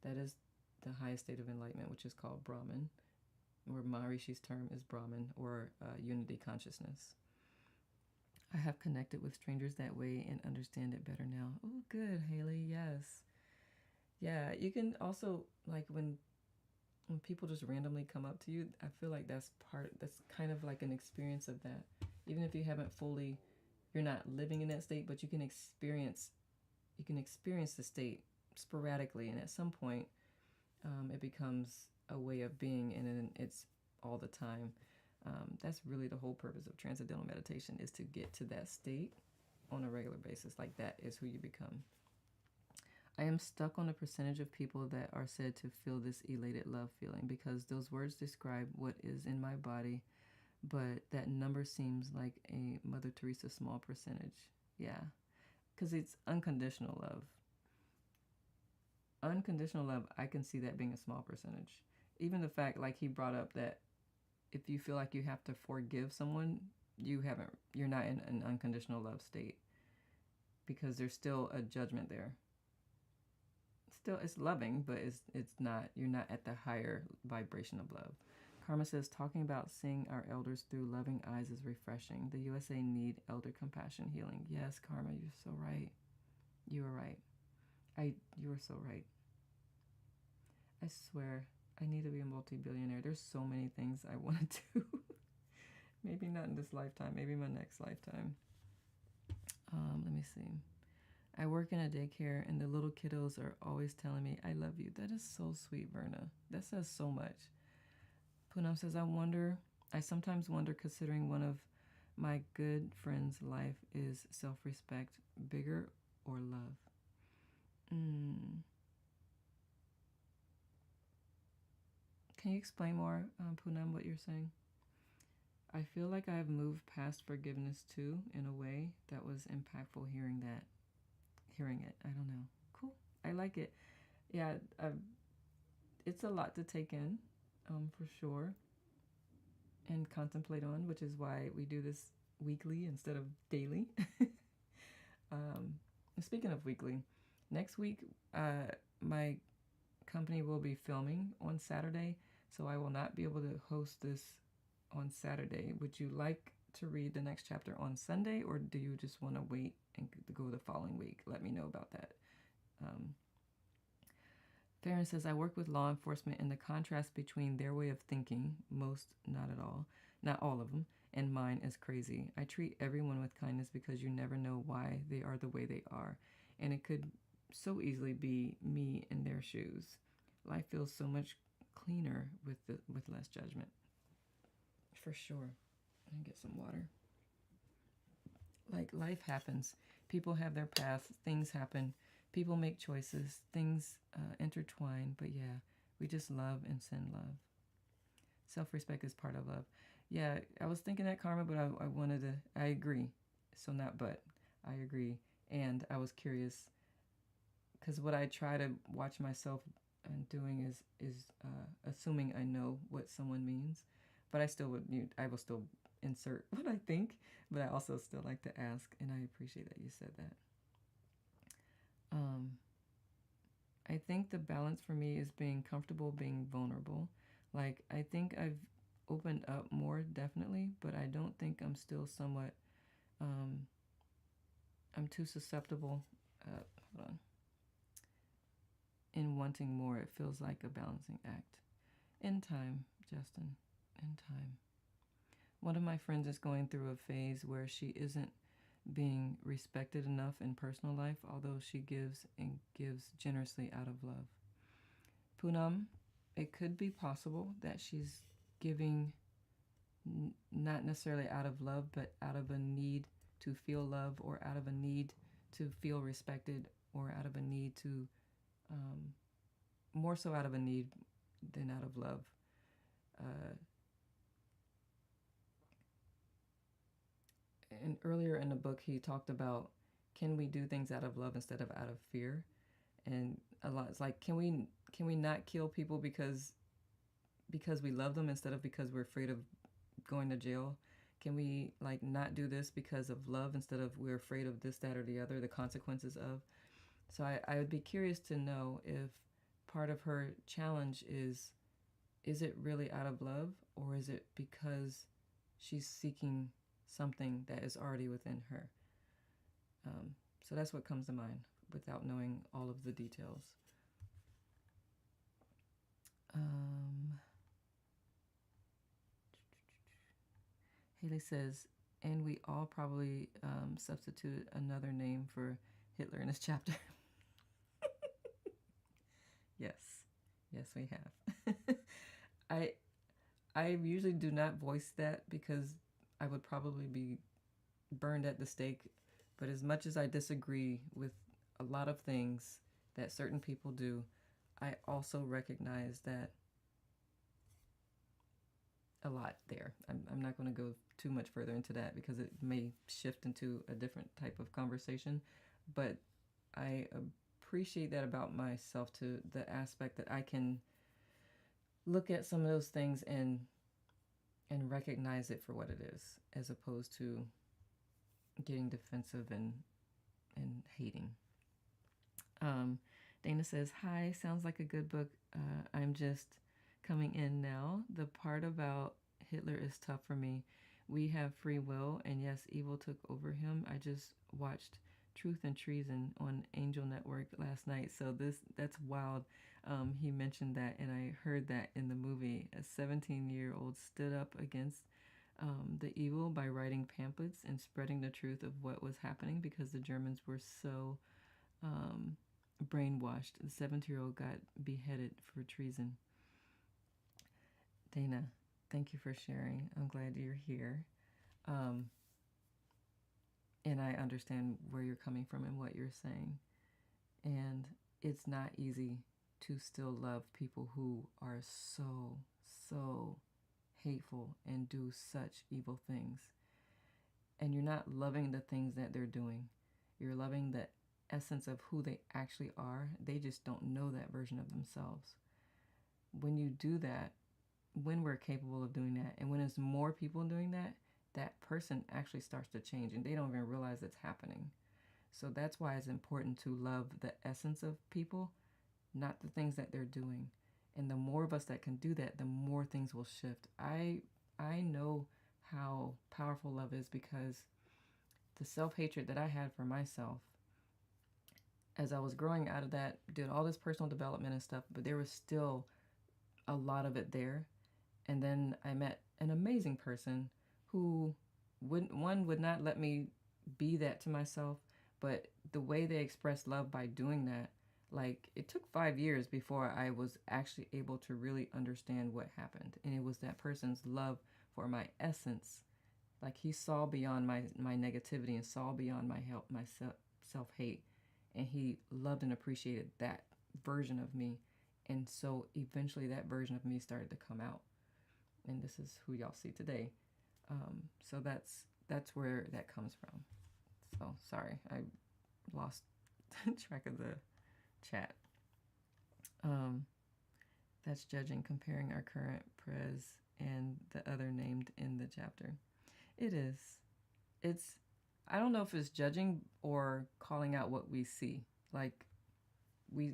That is the highest state of enlightenment, which is called Brahman, or Maharishi's term is Brahman, or unity consciousness. I have connected with strangers that way and understand it better now. Oh, good, Haley. Yes. Yeah, you can also, like, when people just randomly come up to you, I feel like that's kind of like an experience of that. Even if you're not living in that state, but you can experience the state sporadically, and at some point, it becomes a way of being, and then it's all the time. That's really the whole purpose of transcendental meditation, is to get to that state on a regular basis. Like, that is who you become. I am stuck on a percentage of people that are said to feel this elated love feeling, because those words describe what is in my body, but that number seems like a Mother Teresa small percentage. Yeah, because it's unconditional love. Unconditional love, I can see that being a small percentage. Even the fact, like he brought up, that if you feel like you have to forgive someone, you're not in an unconditional love state, because there's still a judgment there. Still, it's loving, but it's not, you're not at the higher vibration of love. Karma says, talking about seeing our elders through loving eyes is refreshing. The USA need elder compassion healing. Yes, Karma, you're so right. You are right. You are so right. I swear, I need to be a multi-billionaire. There's so many things I want to do. Maybe not in this lifetime. Maybe my next lifetime. Let me see. I work in a daycare, and the little kiddos are always telling me, I love you. That is so sweet, Verna. That says so much. Poonam says, I sometimes wonder, considering one of my good friend's life is self-respect, bigger or love? Can you explain more, Poonam, what you're saying? I feel like I have moved past forgiveness too, in a way that was impactful hearing it. I don't know. Cool. I like it. Yeah, it's a lot to take in, for sure, and contemplate on, which is why we do this weekly instead of daily. Speaking of weekly, next week, my company will be filming on Saturday, so I will not be able to host this on Saturday. Would you like to read the next chapter on Sunday, or do you just want to wait and go the following week? Let me know about that. Farron says, I work with law enforcement, and the contrast between their way of thinking, most, not at all, not all of them, and mine is crazy. I treat everyone with kindness because you never know why they are the way they are, and it could so easily be me in their shoes. Life feels so much cleaner with less judgment. For sure. And get some water. Like, life happens. People have their paths, things happen, people make choices, things intertwine. But yeah, we just love and send love. Self respect is part of love. Yeah, I was thinking that, Karma, but I wanted to, I agree. So, not but, I agree. And I was curious because what I try to watch myself doing is assuming I know what someone means, but I will still insert what I think, but I also still like to ask, and I appreciate that you said that. Um, I think the balance for me is being comfortable, being vulnerable. Like, I think I've opened up more, definitely, but I don't think I'm still somewhat, um, I'm too susceptible. Hold on. In wanting more, it feels like a balancing act. In time, Justin, in time. One of my friends is going through a phase where she isn't being respected enough in personal life, although she gives and gives generously out of love. Poonam, it could be possible that she's giving not necessarily out of love, but out of a need to feel love, or out of a need to feel respected, or out of a need to, um, more so out of a need than out of love. Uh, and earlier in the book, he talked about, can we do things out of love instead of out of fear? And a lot, it's like, can we not kill people because we love them instead of because we're afraid of going to jail? Can we like not do this because of love instead of we're afraid of this, that, or the other, the consequences of? So I would be curious to know if part of her challenge is it really out of love, or is it because she's seeking something that is already within her? So that's what comes to mind without knowing all of the details. Haley says, and we all probably substituted another name for Hitler in this chapter. Yes, yes, we have. I I usually do not voice that because I would probably be burned at the stake. But as much as I disagree with a lot of things that certain people do, I also recognize that a lot there. I'm not going to go too much further into that because it may shift into a different type of conversation. But I appreciate that about myself, to the aspect that I can look at some of those things and recognize it for what it is, as opposed to getting defensive and hating. Dana says, hi, sounds like a good book. I'm just coming in now. The part about Hitler is tough for me. We have free will, and yes, evil took over him. I just watched Truth and Treason on Angel Network last night, so that's wild. He mentioned that, and I heard that in the movie. A 17-year-old stood up against the evil by writing pamphlets and spreading the truth of what was happening because the Germans were so brainwashed. The 17-year-old got beheaded for treason. Dana, thank you for sharing. I'm glad you're here. And I understand where you're coming from and what you're saying. And it's not easy to still love people who are so hateful and do such evil things. And you're not loving the things that they're doing. You're loving the essence of who they actually are. They just don't know that version of themselves. When you do that, when we're capable of doing that, and when there's more people doing that, that person actually starts to change and they don't even realize it's happening. So that's why it's important to love the essence of people, not the things that they're doing. And the more of us that can do that, the more things will shift. I know how powerful love is because the self-hatred that I had for myself, as I was growing out of that, did all this personal development and stuff, but there was still a lot of it there. And then I met an amazing person who would not let me be that to myself, but the way they expressed love by doing that, like, it took 5 years before I was actually able to really understand what happened. And it was that person's love for my essence Like he saw beyond my negativity and saw beyond my self hate, and he loved and appreciated that version of me, and so eventually that version of me started to come out, and this is who y'all see today. So that's where that comes from. So sorry, I lost track of the chat. That's judging, comparing our current prez and the other named in the chapter. It is. It's, I don't know if it's judging or calling out what we see. Like, we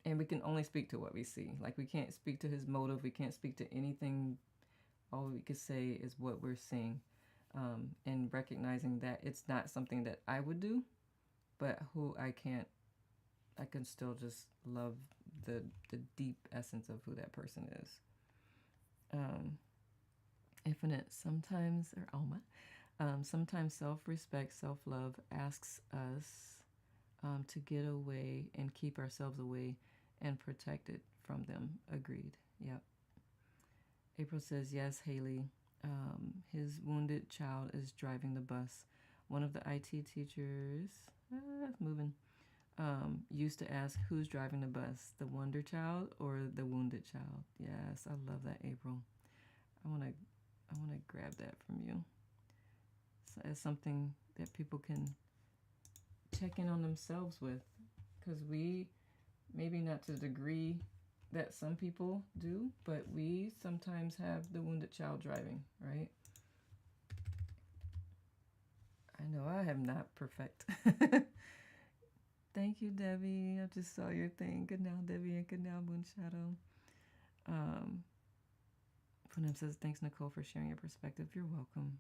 can only speak to what we see. Like, we can't speak to his motive. We can't speak to anything. All we could say is what we're seeing. And recognizing that it's not something that I would do, but who I can still just love the deep essence of who that person is. Infinite, sometimes, or Alma, sometimes self-respect, self-love asks us to get away and keep ourselves away and protected from them. Agreed. Yep. April says, yes, Haley. His wounded child is driving the bus. One of the IT teachers, used to ask, who's driving the bus, the wonder child or the wounded child? Yes, I love that, April. I want to grab that from you. So as something that people can check in on themselves with, because we, maybe not to the degree that some people do, but we sometimes have the wounded child driving, right? I know I am not perfect. Thank you, Debbie. I just saw your thing. Good now, Debbie, and good now, Moonshadow. Punim says, thanks, Nicole, for sharing your perspective. You're welcome.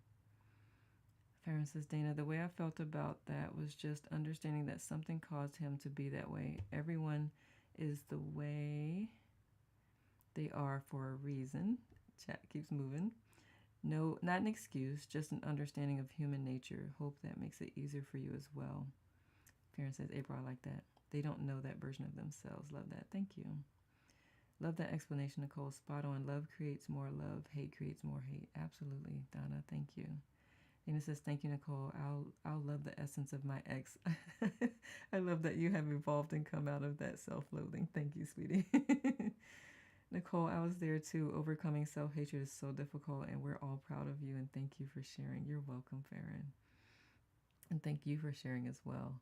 Farron says, Dana, the way I felt about that was just understanding that something caused him to be that way. Everyone is the way they are for a reason. Chat keeps moving. No, not an excuse, just an understanding of human nature. Hope that makes it easier for you as well. Farron says, April, I like that. They don't know that version of themselves. Love that. Thank you. Love that explanation, Nicole. Spot on. Love creates more love. Hate creates more hate. Absolutely, Donna. Thank you. Dana says, thank you, Nicole. I'll love the essence of my ex. I love that you have evolved and come out of that self-loathing. Thank you, sweetie. Nicole, I was there too. Overcoming self-hatred is so difficult, and we're all proud of you, and thank you for sharing. You're welcome, Farron. And thank you for sharing as well.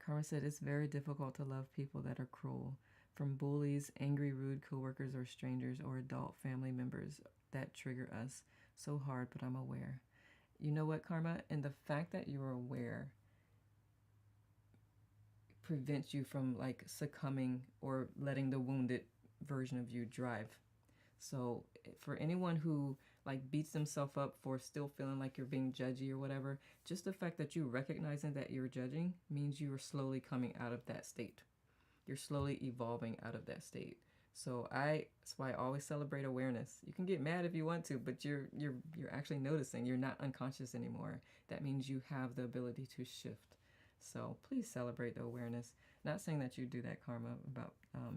Karma said, it's very difficult to love people that are cruel, from bullies, angry, rude coworkers, or strangers, or adult family members that trigger us. So hard, but I'm aware. You know what, Karma? And the fact that you're aware prevents you from like succumbing or letting the wounded version of you drive. So for anyone who like beats themselves up for still feeling like you're being judgy or whatever, just the fact that you recognizing that you're judging means you are slowly coming out of that state. You're slowly evolving out of that state. So that's why I always celebrate awareness. You can get mad if you want to, but you're actually noticing. You're not unconscious anymore. That means you have the ability to shift. So please celebrate the awareness. Not saying that you do that, Karma, about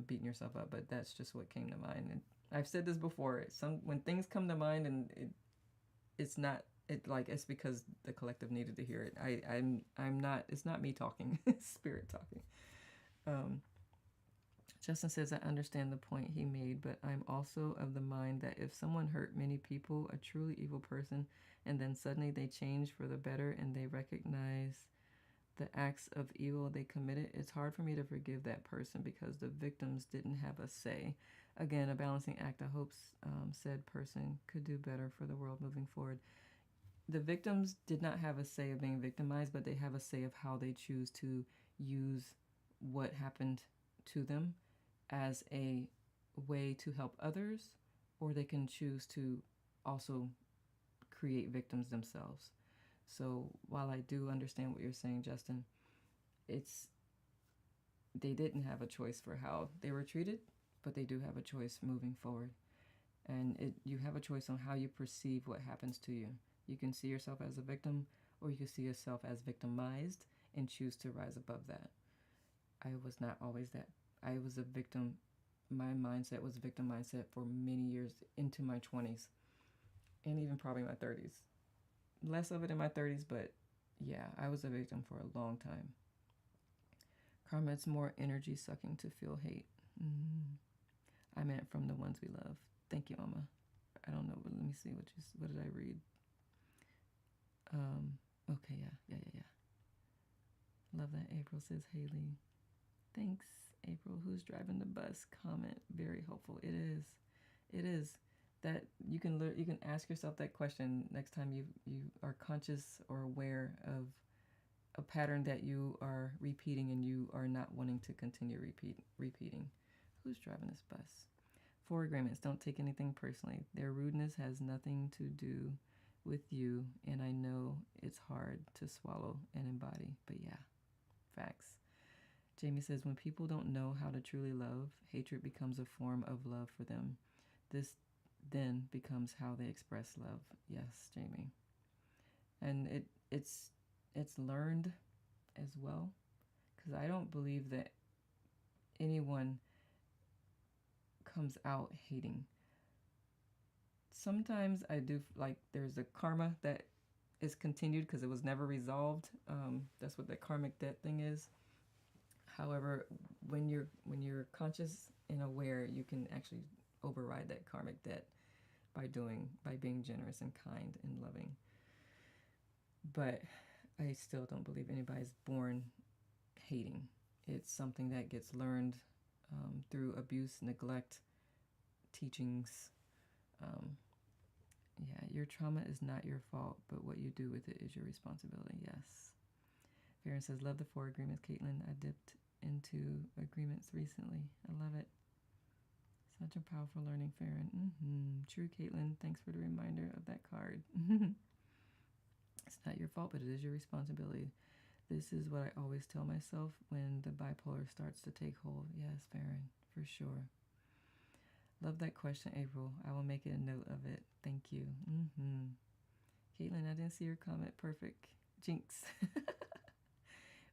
beating yourself up, but that's just what came to mind. And I've said this before. When things come to mind and it's because the collective needed to hear it. I'm not. It's not me talking. It's spirit talking. Justin says, I understand the point he made, but I'm also of the mind that if someone hurt many people, a truly evil person, and then suddenly they change for the better and they recognize the acts of evil they committed, it's hard for me to forgive that person because the victims didn't have a say. Again, a balancing act. I hope said person could do better for the world moving forward. The victims did not have a say of being victimized, but they have a say of how they choose to use what happened to them as a way to help others, or they can choose to also create victims themselves. So while I do understand what you're saying, Justin, they didn't have a choice for how they were treated, but they do have a choice moving forward. And you have a choice on how you perceive what happens to you. You can see yourself as a victim, or you can see yourself as victimized and choose to rise above that. I was not always that. I was a victim. My mindset was a victim mindset for many years into my 20s and even probably my 30s. less of it in my 30s, but yeah, I was a victim for a long time. Karma, it's more energy sucking to feel hate. I meant from the ones we love. Thank you, Amma. I don't know. Let me see what did I read? Okay, yeah. Love that. April says Haley. Thanks, April. Who's driving the bus? Comment. Very helpful. It is. It is. That you can ask yourself that question next time you are conscious or aware of a pattern that you are repeating and you are not wanting to continue repeating. Who's driving this bus? 4 agreements. Don't take anything personally. Their rudeness has nothing to do with you, and I know it's hard to swallow and embody, but yeah, facts. Jamie says, when people don't know how to truly love, hatred becomes a form of love for them. This then becomes how they express love. Yes, Jamie. And it's learned as well, because I don't believe that anyone comes out hating. Sometimes I do, like, there's a karma that is continued because it was never resolved. That's what the karmic debt thing is. However, when you're conscious and aware, you can actually override that karmic debt by being generous and kind and loving. But I still don't believe anybody's born hating. It's something that gets learned through abuse, neglect, teachings. Yeah, your trauma is not your fault, but what you do with it is your responsibility. Yes. Farron says, love the 4 agreements, Caitlin. I dipped into agreements recently. I love it. Such a powerful learning, Farron. True, Caitlin. Thanks for the reminder of that card. It's not your fault, but it is your responsibility. This is what I always tell myself when the bipolar starts to take hold. Yes, Farron, for sure. Love that question, April. I will make a note of it. Thank you. Caitlin, I didn't see your comment. Perfect. Jinx.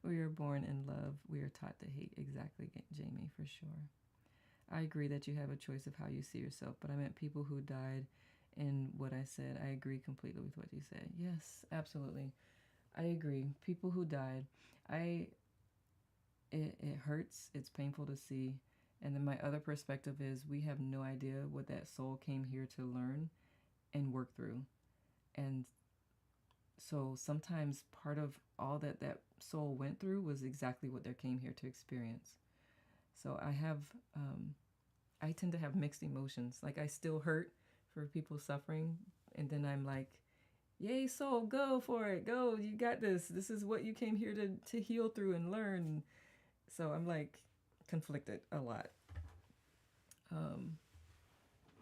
We are born in love. We are taught to hate. Exactly, Jamie, for sure. I agree that you have a choice of how you see yourself, but I meant people who died in what I said. I agree completely with what you said. Yes, absolutely. I agree. People who died, it hurts. It's painful to see. And then my other perspective is we have no idea what that soul came here to learn and work through. And so sometimes part of all that soul went through was exactly what they came here to experience. So I tend to have mixed emotions. Like, I still hurt for people suffering, and then I'm like, yay, soul, go for it. Go, you got this. This is what you came here to heal through and learn. So I'm like conflicted a lot.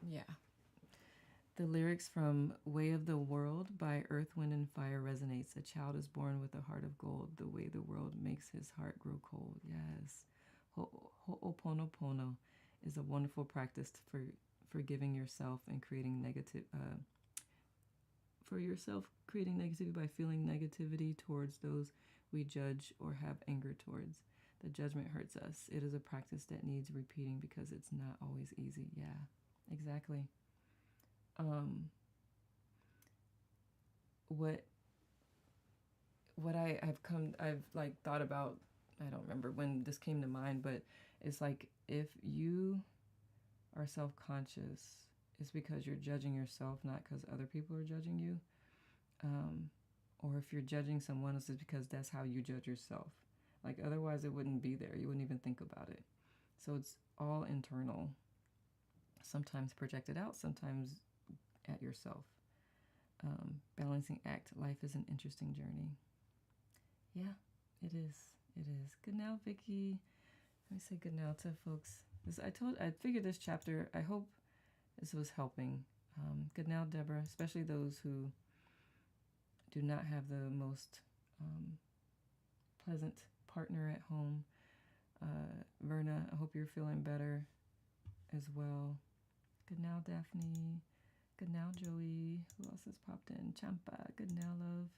Yeah. The lyrics from Way of the World by Earth, Wind, and Fire resonates. A child is born with a heart of gold. The way the world makes his heart grow cold. Yes. Ho'oponopono is a wonderful practice for forgiving yourself and creating negativity by feeling negativity towards those we judge or have anger towards. The judgment hurts us. It is a practice that needs repeating because it's not always easy. Yeah, exactly. What I've like thought about, I don't remember when this came to mind, but it's like, if you are self-conscious, it's because you're judging yourself, not because other people are judging you. Or if you're judging someone else, it's because that's how you judge yourself. Like, otherwise it wouldn't be there. You wouldn't even think about it. So it's all internal. Sometimes projected out, sometimes at yourself. Balancing act. Life is an interesting journey. Yeah, it is. It is. Good now, Vicky. Let me say good now to folks. I figured this chapter, I hope this was helping. Good now, Deborah, especially those who do not have the most pleasant partner at home. Verna, I hope you're feeling better as well. Good now, Daphne. Good now, Joey. Who else has popped in? Champa, good now, love.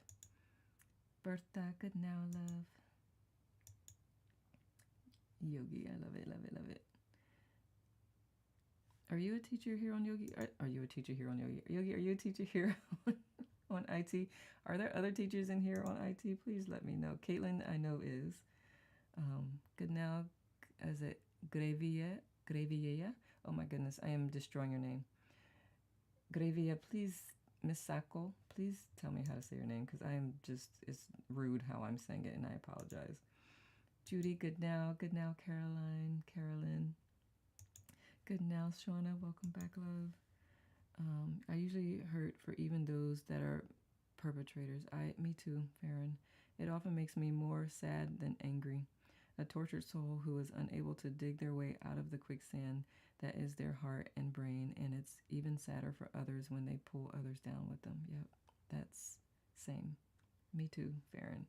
Bertha, good now, love. Yogi, I love it, love it, love it. Are you a teacher here on Yogi? Are you a teacher here on Yogi? Yogi, are you a teacher here on IT. Are there other teachers in here on IT? Please let me know. Caitlin, I know is. Good now. Is it Gravia? Gravia? Oh my goodness, I am destroying your name. Gravia, please, Miss Sacco, please tell me how to say your name because I am just, it's rude how I'm saying it and I apologize. Judy, good now. Good now, Caroline. Carolyn. Good now, Shauna. Welcome back, love. I usually hurt for even those that are perpetrators. Me too, Farron. It often makes me more sad than angry. A tortured soul who is unable to dig their way out of the quicksand that is their heart and brain, and it's even sadder for others when they pull others down with them. Yep, that's same. Me too, Farron.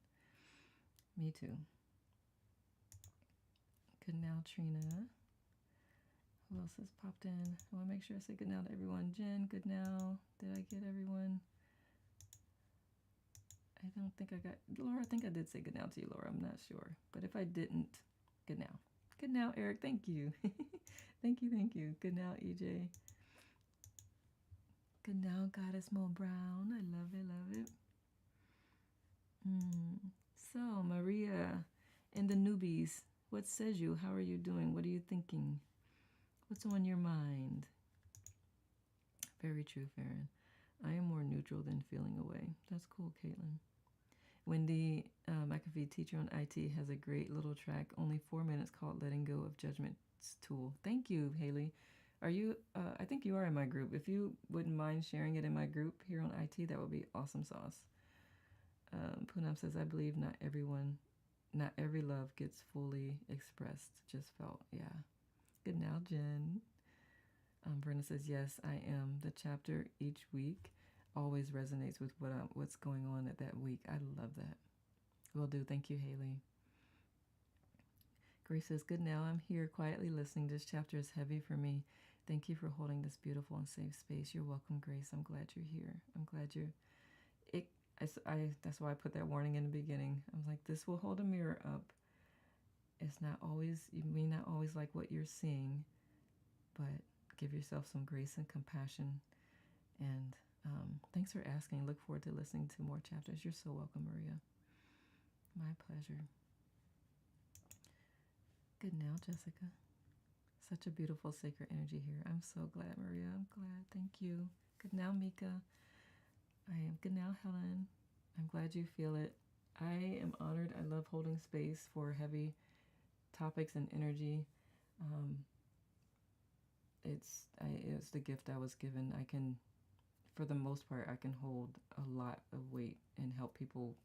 Me too. Good now, Trina. Who else has popped in? I want to make sure I say good now to everyone. Jen, good now. Did I get everyone? I don't think I got Laura. I think I did say good now to you, Laura. I'm not sure. But if I didn't, good now. Good now, Eric. Thank you. Thank you, thank you. Good now, EJ. Good now, Goddess Mo Brown. I love it, love it. So, Maria and the newbies, what says you? How are you doing? What are you thinking? What's on your mind? Very true, Farron. I am more neutral than feeling away. That's cool, Caitlin. Wendy McAfee, teacher on IT, has a great little track, only 4 minutes, called Letting Go of Judgment's Tool. Thank you, Haley. Are you, I think you are in my group. If you wouldn't mind sharing it in my group here on IT, that would be awesome sauce. Poonam says, I believe not every love gets fully expressed, just felt. Yeah. Good now, Jen. Brenda says, yes, I am. The chapter each week always resonates with what's going on at that week. I love that. Will do. Thank you, Haley. Grace says, good now. I'm here quietly listening. This chapter is heavy for me. Thank you for holding this beautiful and safe space. You're welcome, Grace. I'm glad you're here. I'm glad you're... That's why I put that warning in the beginning. I was like, this will hold a mirror up. It's not always... You may not always like what you're seeing, but give yourself some grace and compassion. And thanks for asking. Look forward to listening to more chapters. You're so welcome, Maria. My pleasure. Good now, Jessica. Such a beautiful sacred energy here. I'm so glad, Maria. I'm glad. Thank you. Good now, Mika. I am good now, Helen. I'm glad you feel it. I am honored. I love holding space for heavy topics and energy. It's the gift I was given. I can, for the most part, I can hold a lot of weight and help people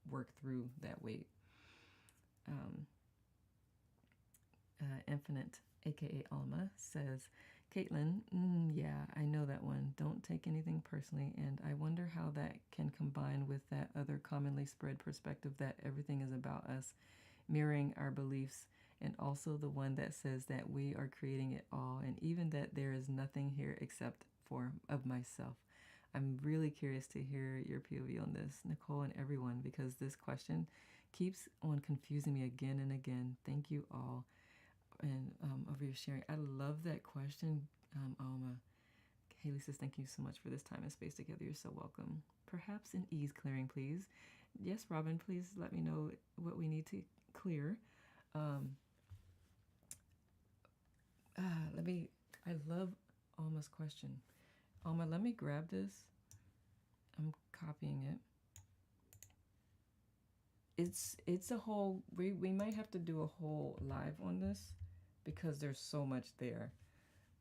work through that weight. Infinite, aka Alma, says, Caitlin, yeah, I know that one. Don't take anything personally, and I wonder how that can combine with that other commonly spread perspective that everything is about us, mirroring our beliefs, and also the one that says that we are creating it all, and even that there is nothing here except for of myself. I'm really curious to hear your POV on this, Nicole and everyone, because this question keeps on confusing me again and again. Thank you all. And over your sharing. I love that question, Alma. Haley says, thank you so much for this time and space together. You're so welcome. Perhaps an ease clearing, please. Yes, Robin, please let me know what we need to clear. I love Alma's question. Alma, let me grab this. I'm copying it. It's a whole, we might have to do a whole live on this because there's so much there.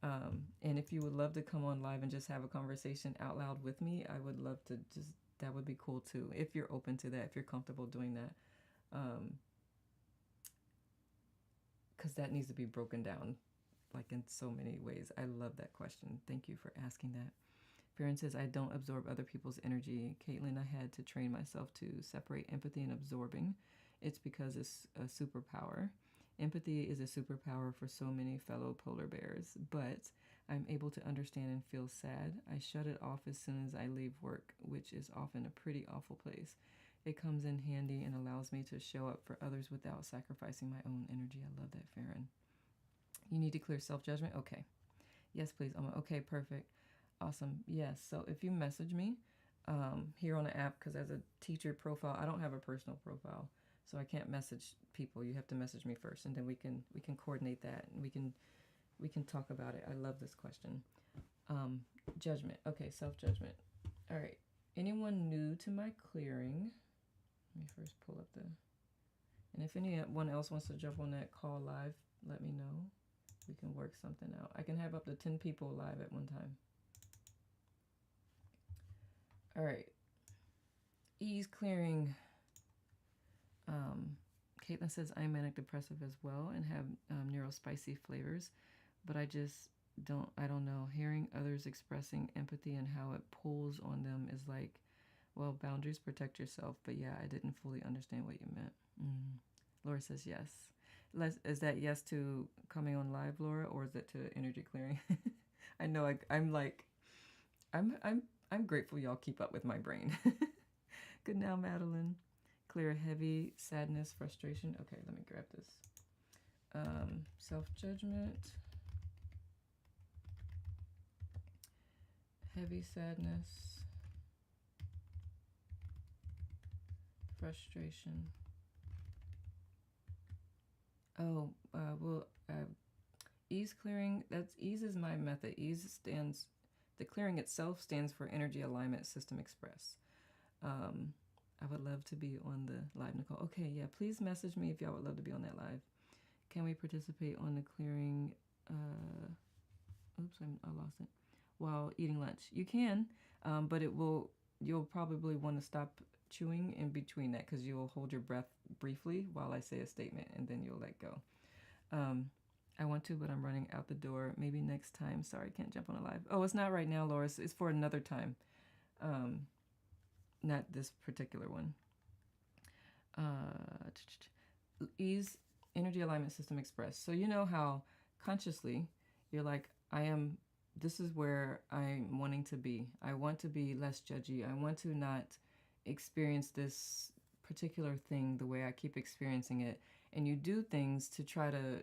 And if you would love to come on live and just have a conversation out loud with me, I would love to that would be cool too. If you're open to that, if you're comfortable doing that. Because that needs to be broken down like in so many ways. I love that question. Thank you for asking that. Farron says, I don't absorb other people's energy. Caitlin, I had to train myself to separate empathy and absorbing. It's because it's a superpower. Empathy is a superpower for so many fellow polar bears, but I'm able to understand and feel sad. I shut it off as soon as I leave work, which is often a pretty awful place. It comes in handy and allows me to show up for others without sacrificing my own energy. I love that, Farron. You need to clear self-judgment? Okay. Yes, please. Okay, perfect. Awesome. Yes. So if you message me, here on the app, because as a teacher profile, I don't have a personal profile, so I can't message people. You have to message me first, and then we can coordinate that, and we can talk about it. I love this question. Judgment. Okay, self-judgment. All right. Anyone new to my clearing? Let me first pull up the... And if anyone else wants to jump on that call live, let me know. We can work something out. I can have up to 10 people live at one time. All right. Ease clearing. Caitlin says, I'm manic depressive as well and have neurospicy flavors, but I don't know. Hearing others expressing empathy and how it pulls on them is like, well, boundaries protect yourself. But yeah, I didn't fully understand what you meant. Laura says yes. Is that yes to coming on live, Laura, or is it to energy clearing? I know I'm grateful y'all keep up with my brain. Good now, Madeline. Clear heavy sadness, frustration. Okay, let me grab this. Self-judgment. Heavy sadness. Frustration. Oh, ease clearing. Ease is my method. The clearing itself stands for Energy Alignment System Express. I would love to be on the live, Nicole. Okay, yeah, please message me if y'all would love to be on that live. Can we participate on the clearing? Oops, I lost it. While eating lunch, you can, but you'll probably want to stop chewing in between that, because you'll hold your breath briefly while I say a statement, and then you'll let go. I want to, but I'm running out the door. Maybe next time. Sorry, can't jump on a live. Oh, it's not right now, Laura. It's for another time. Not this particular one. Ease Energy Alignment System Express. So you know how consciously you're like, this is where I'm wanting to be. I want to be less judgy. I want to not experience this particular thing the way I keep experiencing it. And you do things to try to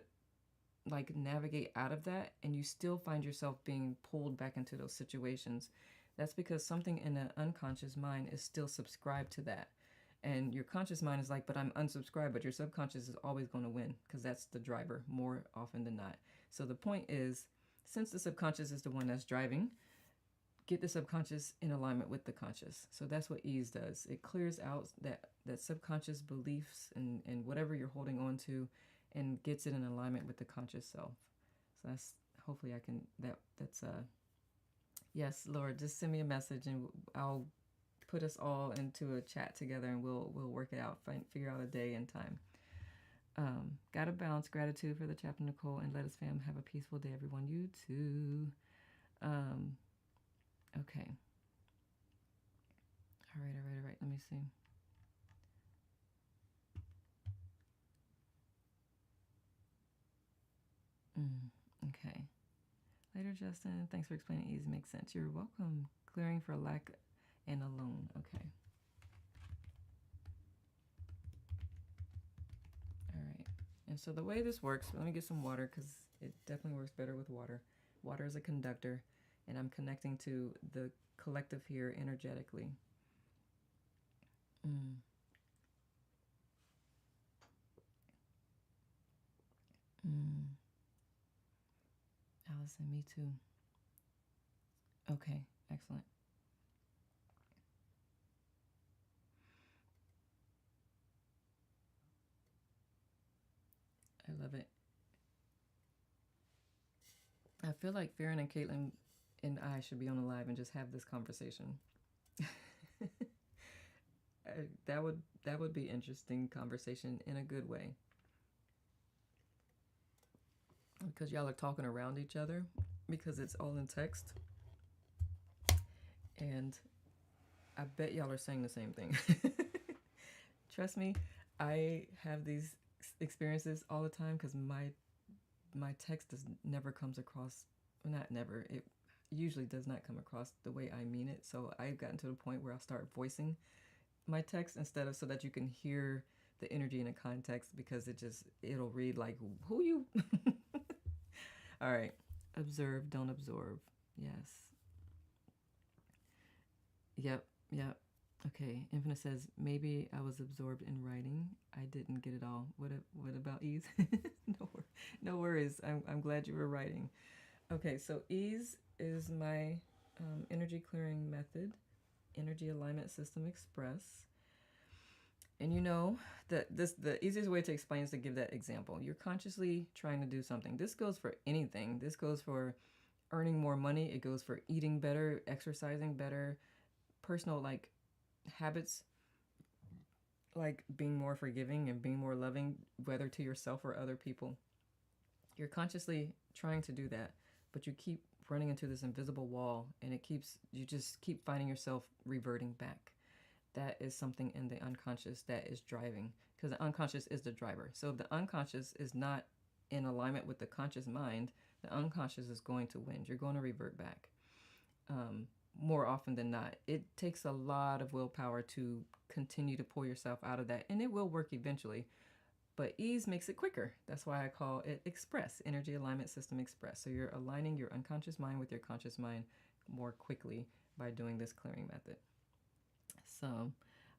navigate out of that, and you still find yourself being pulled back into those situations. That's because something in the unconscious mind is still subscribed to that. And your conscious mind is like, but I'm unsubscribed, but your subconscious is always going to win, because that's the driver more often than not. So the point is, since the subconscious is the one that's driving, get the subconscious in alignment with the conscious. So that's what ease does. It clears out that subconscious beliefs and whatever you're holding on to, and gets it in alignment with the conscious self. So that's, hopefully I can, that's yes, Laura, just send me a message and I'll put us all into a chat together, and we'll work it out, figure out a day and time. Gotta bounce. Gratitude for the chapter, Nicole, and let us fam have a peaceful day, everyone. You too. Okay. All right. Let me see. Okay. Later, Justin. Thanks for explaining ease. Makes sense. You're welcome. Clearing for lack and alone. Okay. All right. And so the way this works, let me get some water, because it definitely works better with water. Water is a conductor, and I'm connecting to the collective here energetically. Allison, me too. Okay, excellent. I love it. I feel like Farron and Caitlin and I should be on the live and just have this conversation. That would be interesting conversation in a good way, because y'all are talking around each other, because it's all in text, and I bet y'all are saying the same thing. Trust me, I have these experiences all the time, because my text never comes across, not never, it usually does not come across the way I mean it. So I've gotten to the point where I'll start voicing my text instead of, so that you can hear the energy in the context, because it'll read like, who you? All right. Observe, don't absorb. Yes. Yep. Yeah. Okay. Infinite says maybe I was absorbed in writing. I didn't get it all. What about ease? no, no worries. I'm glad you were writing. Okay. So ease is my energy clearing method, energy alignment system express. And you know that the easiest way to explain is to give that example. You're consciously trying to do something. This goes for anything. This goes for earning more money. It goes for eating better, exercising better, personal like habits like being more forgiving and being more loving, whether to yourself or other people. You're consciously trying to do that, but you keep running into this invisible wall, and you just keep finding yourself reverting back. That is something in the unconscious that is driving, because the unconscious is the driver. So if the unconscious is not in alignment with the conscious mind, the unconscious is going to win. You're going to revert back. More often than not, it takes a lot of willpower to continue to pull yourself out of that, and it will work eventually. But ease makes it quicker. That's why I call it express, energy alignment system express. So you're aligning your unconscious mind with your conscious mind more quickly by doing this clearing method. So,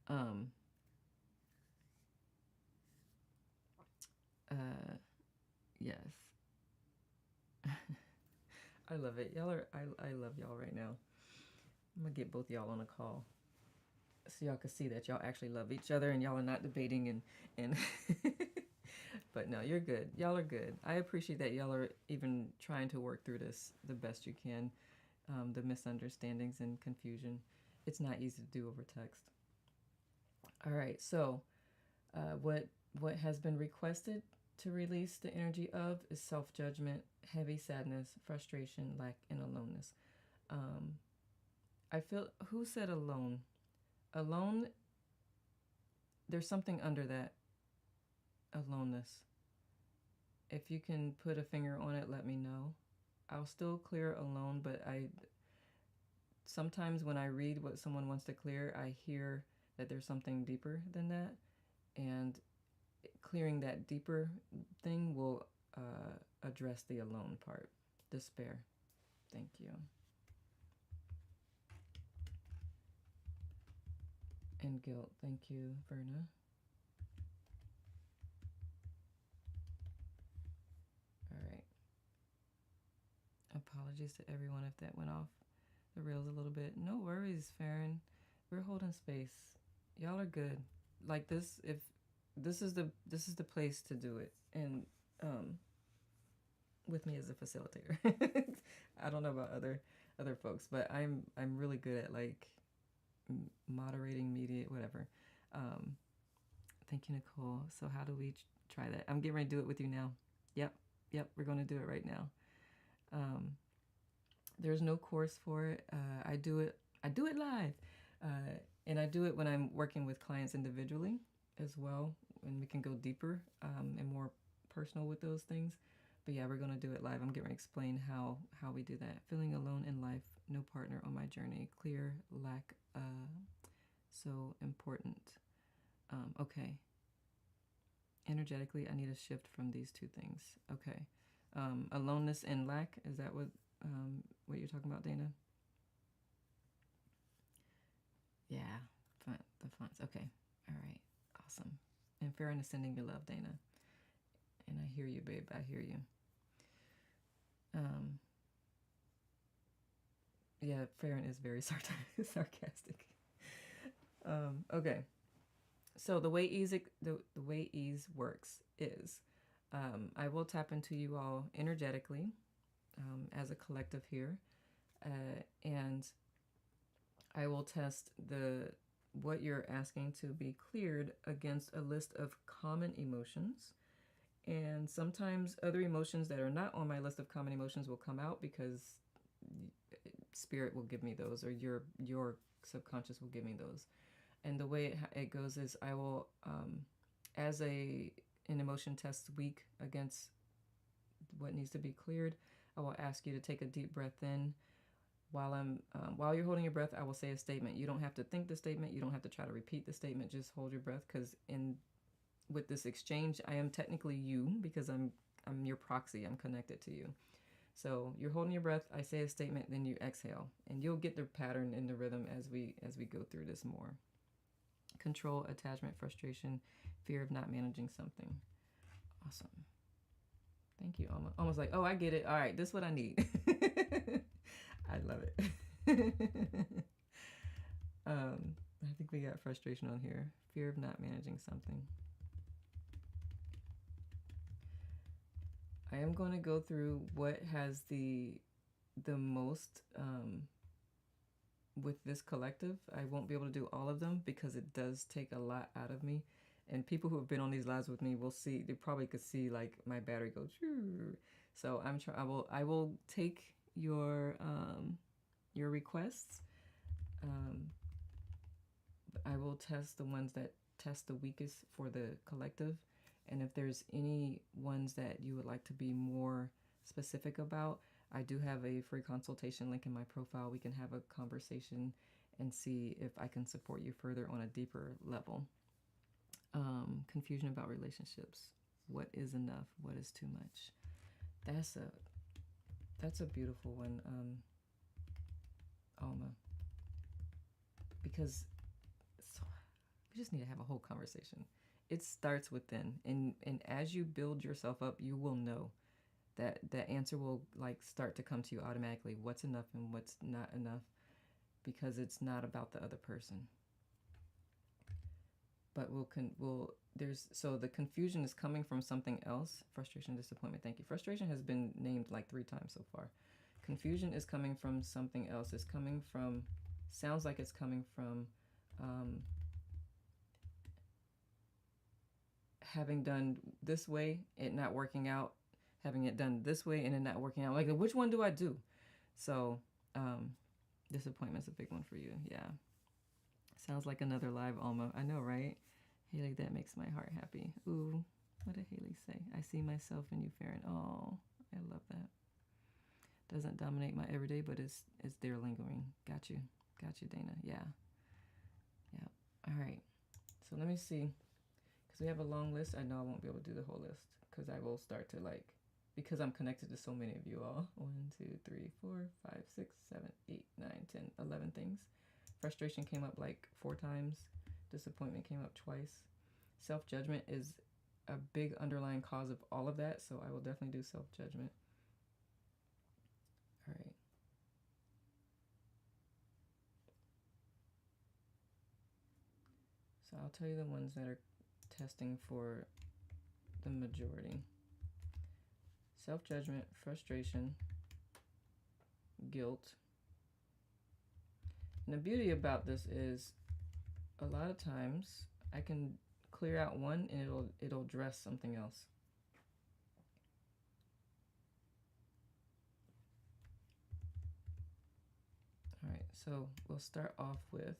um, yes, I love it. I love y'all right now. I'm gonna get both y'all on a call so y'all can see that y'all actually love each other and y'all are not debating and but no, you're good. Y'all are good. I appreciate that y'all are even trying to work through this the best you can. The misunderstandings and confusion. It's not easy to do over text. All right, so what has been requested to release the energy of is self-judgment, heavy sadness, frustration, lack, and aloneness. Um, I feel, who said alone? Alone, there's something under that aloneness. If you can put a finger on it, let me know. I'll still clear alone, but I sometimes when I read what someone wants to clear, I hear that there's something deeper than that, and clearing that deeper thing will address the alone part. Despair. Thank you. And guilt. Thank you, Verna. All right. Apologies to everyone if that went off the rails a little bit. No worries, Farron. We're holding space. Y'all are good. Like this, if this is the place to do it, and with me as a facilitator. I don't know about other folks, but I'm really good at like moderating, mediate, whatever. Um, thank you, Nicole. So how do we try that? I'm getting ready to do it with you now. Yep, we're going to do it right now. Um, there's no course for it. I do it live, and I do it when I'm working with clients individually as well, and we can go deeper and more personal with those things. But yeah, we're gonna do it live. I'm getting ready to explain how we do that. Feeling alone in life, no partner on my journey. Clear lack, so important. Okay. Energetically, I need a shift from these two things. Okay. Aloneness and lack. Is that what you're talking about, Dana? Yeah. The fonts. Okay. All right. Awesome. And Farron is sending your love, Dana. And I hear you, babe. I hear you. Yeah, Farron is very sarcastic. Okay. So the way ease works is I will tap into you all energetically as a collective here, and I will test what you're asking to be cleared against a list of common emotions. And sometimes other emotions that are not on my list of common emotions will come out because spirit will give me those, or your subconscious will give me those. And the way it goes is I will, as an emotion test week against what needs to be cleared, I will ask you to take a deep breath in. While you're holding your breath, I will say a statement. You don't have to think the statement. You don't have to try to repeat the statement. Just hold your breath, because with this exchange, I am technically you, because I'm your proxy. I'm connected to you. So you're holding your breath. I say a statement, then you exhale, and you'll get the pattern and the rhythm as we go through this more. Control, attachment, frustration, fear of not managing something. Awesome. Thank you, Alma. Almost like, oh, I get it. All right, this is what I need. I love it. I think we got frustration on here. Fear of not managing something. I am going to go through what has the most with this collective. I won't be able to do all of them because it does take a lot out of me. And people who have been on these lives with me will see. They probably could see like my battery go. So I will take your requests. I will test the ones that test the weakest for the collective. And if there's any ones that you would like to be more specific about, I do have a free consultation link in my profile. We can have a conversation and see if I can support you further on a deeper level. Confusion about relationships. What is enough? What is too much? That's a beautiful one, Alma. Because we just need to have a whole conversation. It starts within, and as you build yourself up, you will know that that answer will like start to come to you automatically. What's enough and what's not enough, because it's not about the other person. But so the confusion is coming from something else. Frustration, disappointment. Thank you. Frustration has been named like 3 times so far. Confusion is coming from something else. It's coming from, sounds like it's coming from having done this way, it not working out, having it done this way and it not working out. Like, which one do I do? So disappointment's a big one for you. Yeah. Sounds like another live Alma. I know, right? Haley, that makes my heart happy. Ooh, what did Haley say? I see myself in you, Farron. Oh, I love that. Doesn't dominate my everyday, but it's there lingering. Got you, Dana. Yeah. All right. So let me see, because we have a long list. I know I won't be able to do the whole list because I will start to because I'm connected to so many of you all. 1, 2, 3, 4, 5, 6, 7, 8, 9, 10, 11 things. Frustration came up like 4 times. Disappointment came up twice. Self-judgment is a big underlying cause of all of that, so I will definitely do self-judgment. All right. So I'll tell you the ones that are testing for the majority. Self-judgment, frustration, guilt. And the beauty about this is a lot of times I can clear out one and it'll address something else. All right, so we'll start off with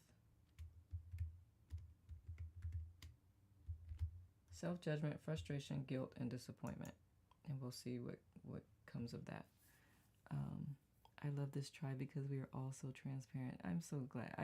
self-judgment, frustration, guilt, and disappointment. And we'll see what comes of that. I love this tribe because we are all so transparent. I'm so glad.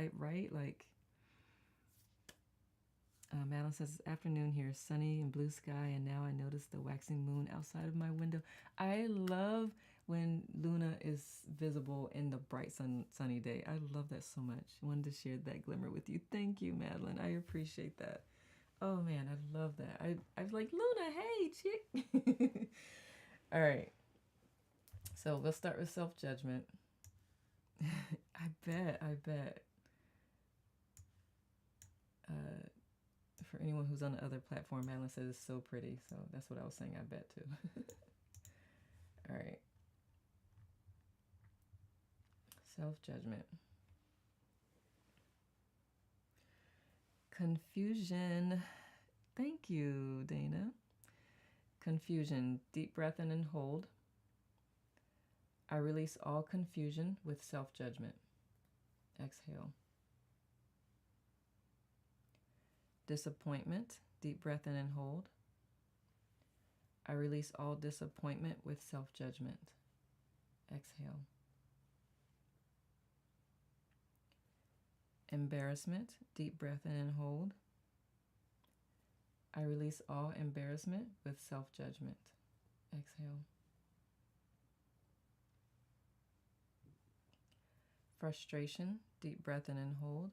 Madeline says, afternoon here, sunny and blue sky, and now I notice the waxing moon outside of my window. I love when Luna is visible in the bright sunny day. I love that so much. I wanted to share that glimmer with you. Thank you, Madeline. I appreciate that. Oh man, I love that. I was like, Luna, hey, chick. All right. So we'll start with self-judgment. I bet. For anyone who's on the other platform, Madeline says it's so pretty. So that's what I was saying, I bet too. All right. Self-judgment. Confusion. Thank you, Dana. Confusion. Deep breath in and hold. I release all confusion with self-judgment. Exhale. Disappointment. Deep breath in and hold. I release all disappointment with self-judgment. Exhale. Embarrassment. Deep breath in and hold. I release all embarrassment with self-judgment. Exhale. Frustration, deep breath in and hold.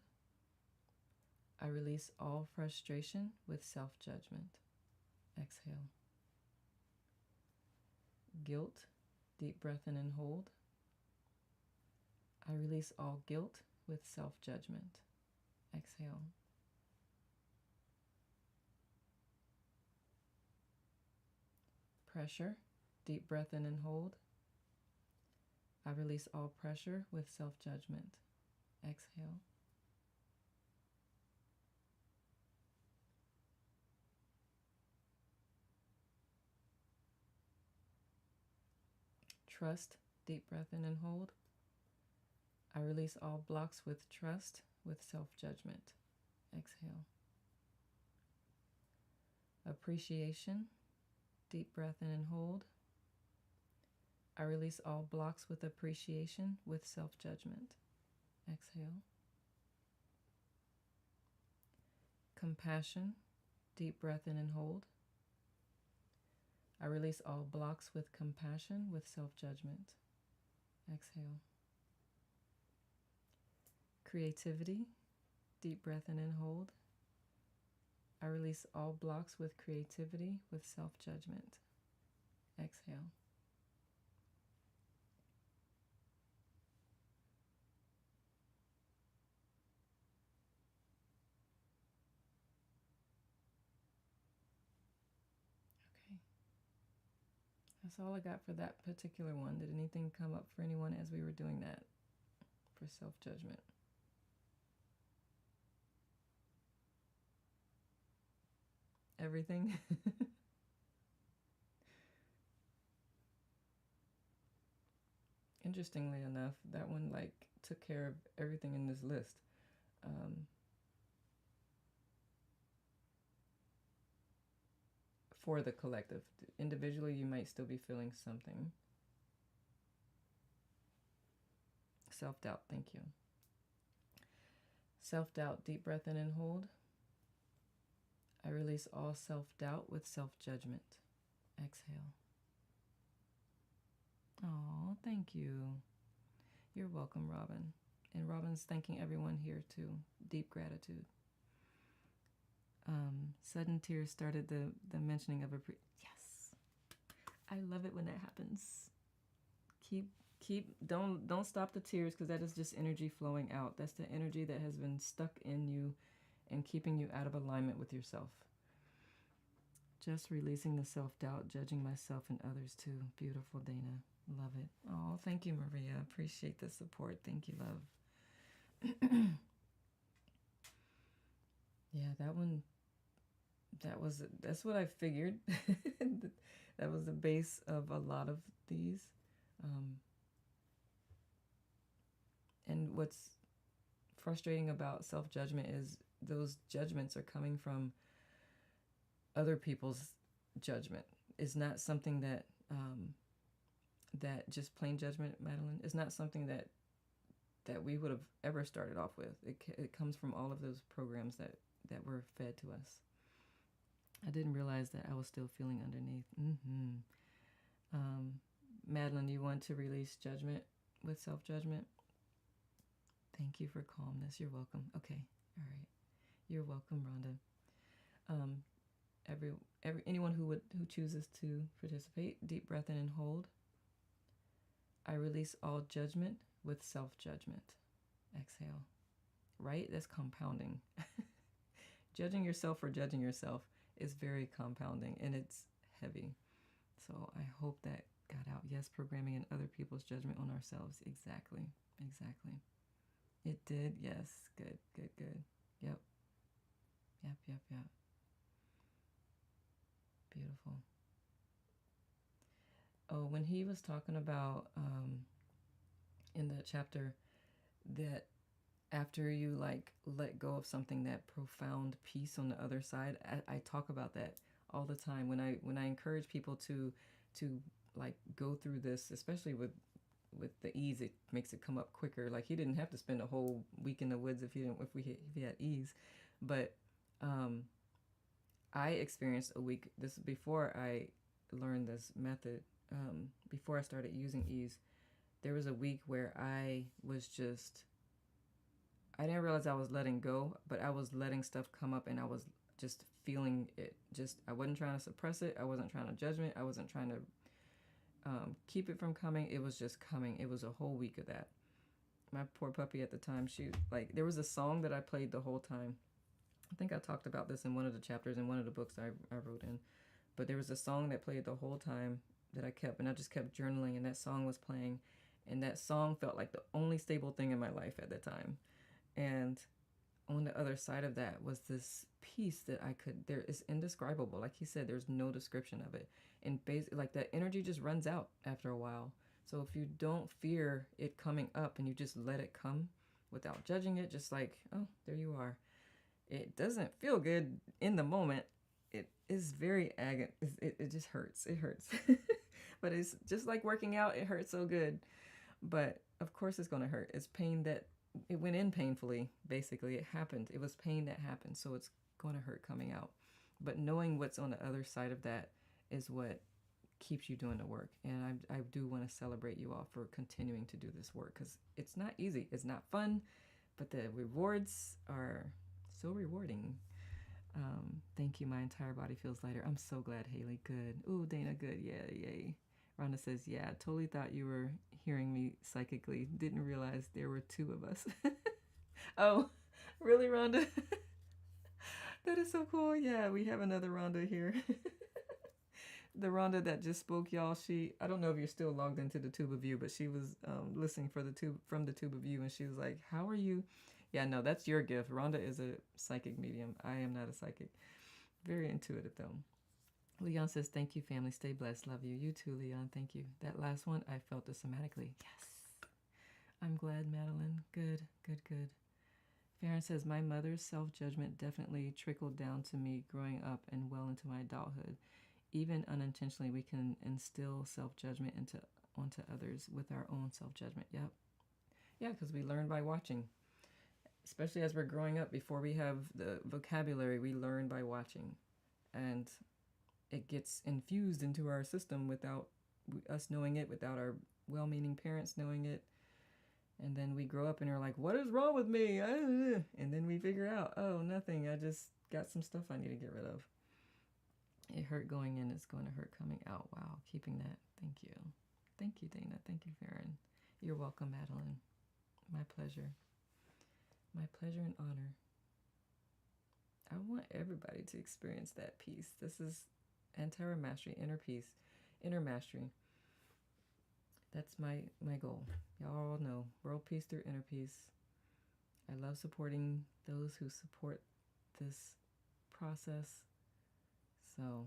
I release all frustration with self-judgment. Exhale. Guilt, deep breath in and hold. I release all guilt with self-judgment. Exhale. Pressure, deep breath in and hold. I release all pressure with self-judgment. Exhale. Trust, deep breath in and hold. I release all blocks with trust with self-judgment. Exhale. Appreciation, deep breath in and hold. I release all blocks with appreciation with self-judgment. Exhale. Compassion, deep breath in and hold. I release all blocks with compassion with self-judgment. Exhale. Creativity, deep breath in and hold. I release all blocks with creativity with self-judgment. Exhale. Okay. That's all I got for that particular one. Did anything come up for anyone as we were doing that for self-judgment? Everything? Interestingly enough, that one took care of everything in this list. For the collective. Individually, you might still be feeling something. Self-doubt, thank you. Self-doubt, deep breath in and hold. I release all self-doubt with self-judgment. Exhale. Oh, thank you. You're welcome, Robin. And Robin's thanking everyone here too. Deep gratitude. Sudden tears started the mentioning of yes. I love it when that happens. Don't stop the tears, because that is just energy flowing out. That's the energy that has been stuck in you and keeping you out of alignment with yourself. Just releasing the self-doubt, judging myself and others too. Beautiful, Dana. Love it. Oh, thank you, Maria. Appreciate the support. Thank you, love. Yeah, that one, that's what I figured. That was the base of a lot of these. And what's frustrating about self-judgment is those judgments are coming from other people's judgment. It's not something that that just plain judgment, Madeline, is not something that we would have ever started off with. It comes from all of those programs that were fed to us. I didn't realize that I was still feeling underneath. Madeline, you want to release judgment with self-judgment? Thank you for calmness. You're welcome. Okay. All right. You're welcome, Rhonda. Anyone who chooses to participate, deep breath in and hold. I release all judgment with self-judgment. Exhale. Right? That's compounding. Judging yourself for judging yourself is very compounding, and it's heavy. So I hope that got out. Yes, programming and other people's judgment on ourselves. Exactly. It did. Yes. Good. Yep. Beautiful. Oh, when he was talking about in the chapter that after you let go of something, that profound peace on the other side, I talk about that all the time when I encourage people to go through this, especially with the ease. It makes it come up quicker. He didn't have to spend a whole week in the woods if he had ease, but I experienced a week. This is before I learned this method. Before I started using ease, there was a week where I didn't realize I was letting go, but I was letting stuff come up and I was just feeling it. I wasn't trying to suppress it. I wasn't trying to judge it. I wasn't trying to keep it from coming. It was just coming. It was a whole week of that. My poor puppy at the time, there was a song that I played the whole time. I think I talked about this in one of the chapters in one of the books I wrote in. But there was a song that played the whole time that I kept, and I just kept journaling, and that song was playing. And that song felt like the only stable thing in my life at the time. And on the other side of that was this peace that there is indescribable. Like he said, there's no description of it. And basically, like that energy just runs out after a while. So if you don't fear it coming up and you just let it come without judging it, just like, oh, there you are. It doesn't feel good in the moment. It is very it just hurts. It hurts. But it's just like working out. It hurts so good. But of course it's going to hurt. It's pain that it went in painfully. Basically, it happened. It was pain that happened. So it's going to hurt coming out. But knowing what's on the other side of that is what keeps you doing the work. And I do want to celebrate you all for continuing to do this work, because it's not easy. It's not fun, but the rewards are so rewarding. Thank you. My entire body feels lighter. I'm so glad, Haley. Good. Ooh, Dana, good. Yeah, yay. Rhonda says, yeah, totally thought you were hearing me psychically. Didn't realize there were two of us. Oh, really, Rhonda? That is so cool. Yeah, we have another Rhonda here. The Rhonda that just spoke, y'all, I don't know if you're still logged into the Tube of View, but she was listening from the Tube of View, and she was like, how are you? Yeah, no, that's your gift. Rhonda is a psychic medium. I am not a psychic. Very intuitive, though. Leon says, thank you, family. Stay blessed. Love you. You too, Leon. Thank you. That last one, I felt it somatically. Yes. I'm glad, Madeline. Good, good, good. Farron says, my mother's self-judgment definitely trickled down to me growing up and well into my adulthood. Even unintentionally, we can instill self-judgment onto others with our own self-judgment. Yep. Yeah, because we learn by watching. Especially as we're growing up, before we have the vocabulary, we learn by watching. And it gets infused into our system without us knowing it, without our well-meaning parents knowing it. And then we grow up and are like, what is wrong with me? And then we figure out, oh, nothing. I just got some stuff I need to get rid of. It hurt going in. It's going to hurt coming out. Wow. Keeping that. Thank you. Thank you, Dana. Thank you, Farron. You're welcome, Madeline. My pleasure. My pleasure and honor. I want everybody to experience that peace. This is Antara Mastery, inner peace, inner mastery. That's my goal. Y'all all know, world peace through inner peace. I love supporting those who support this process. So,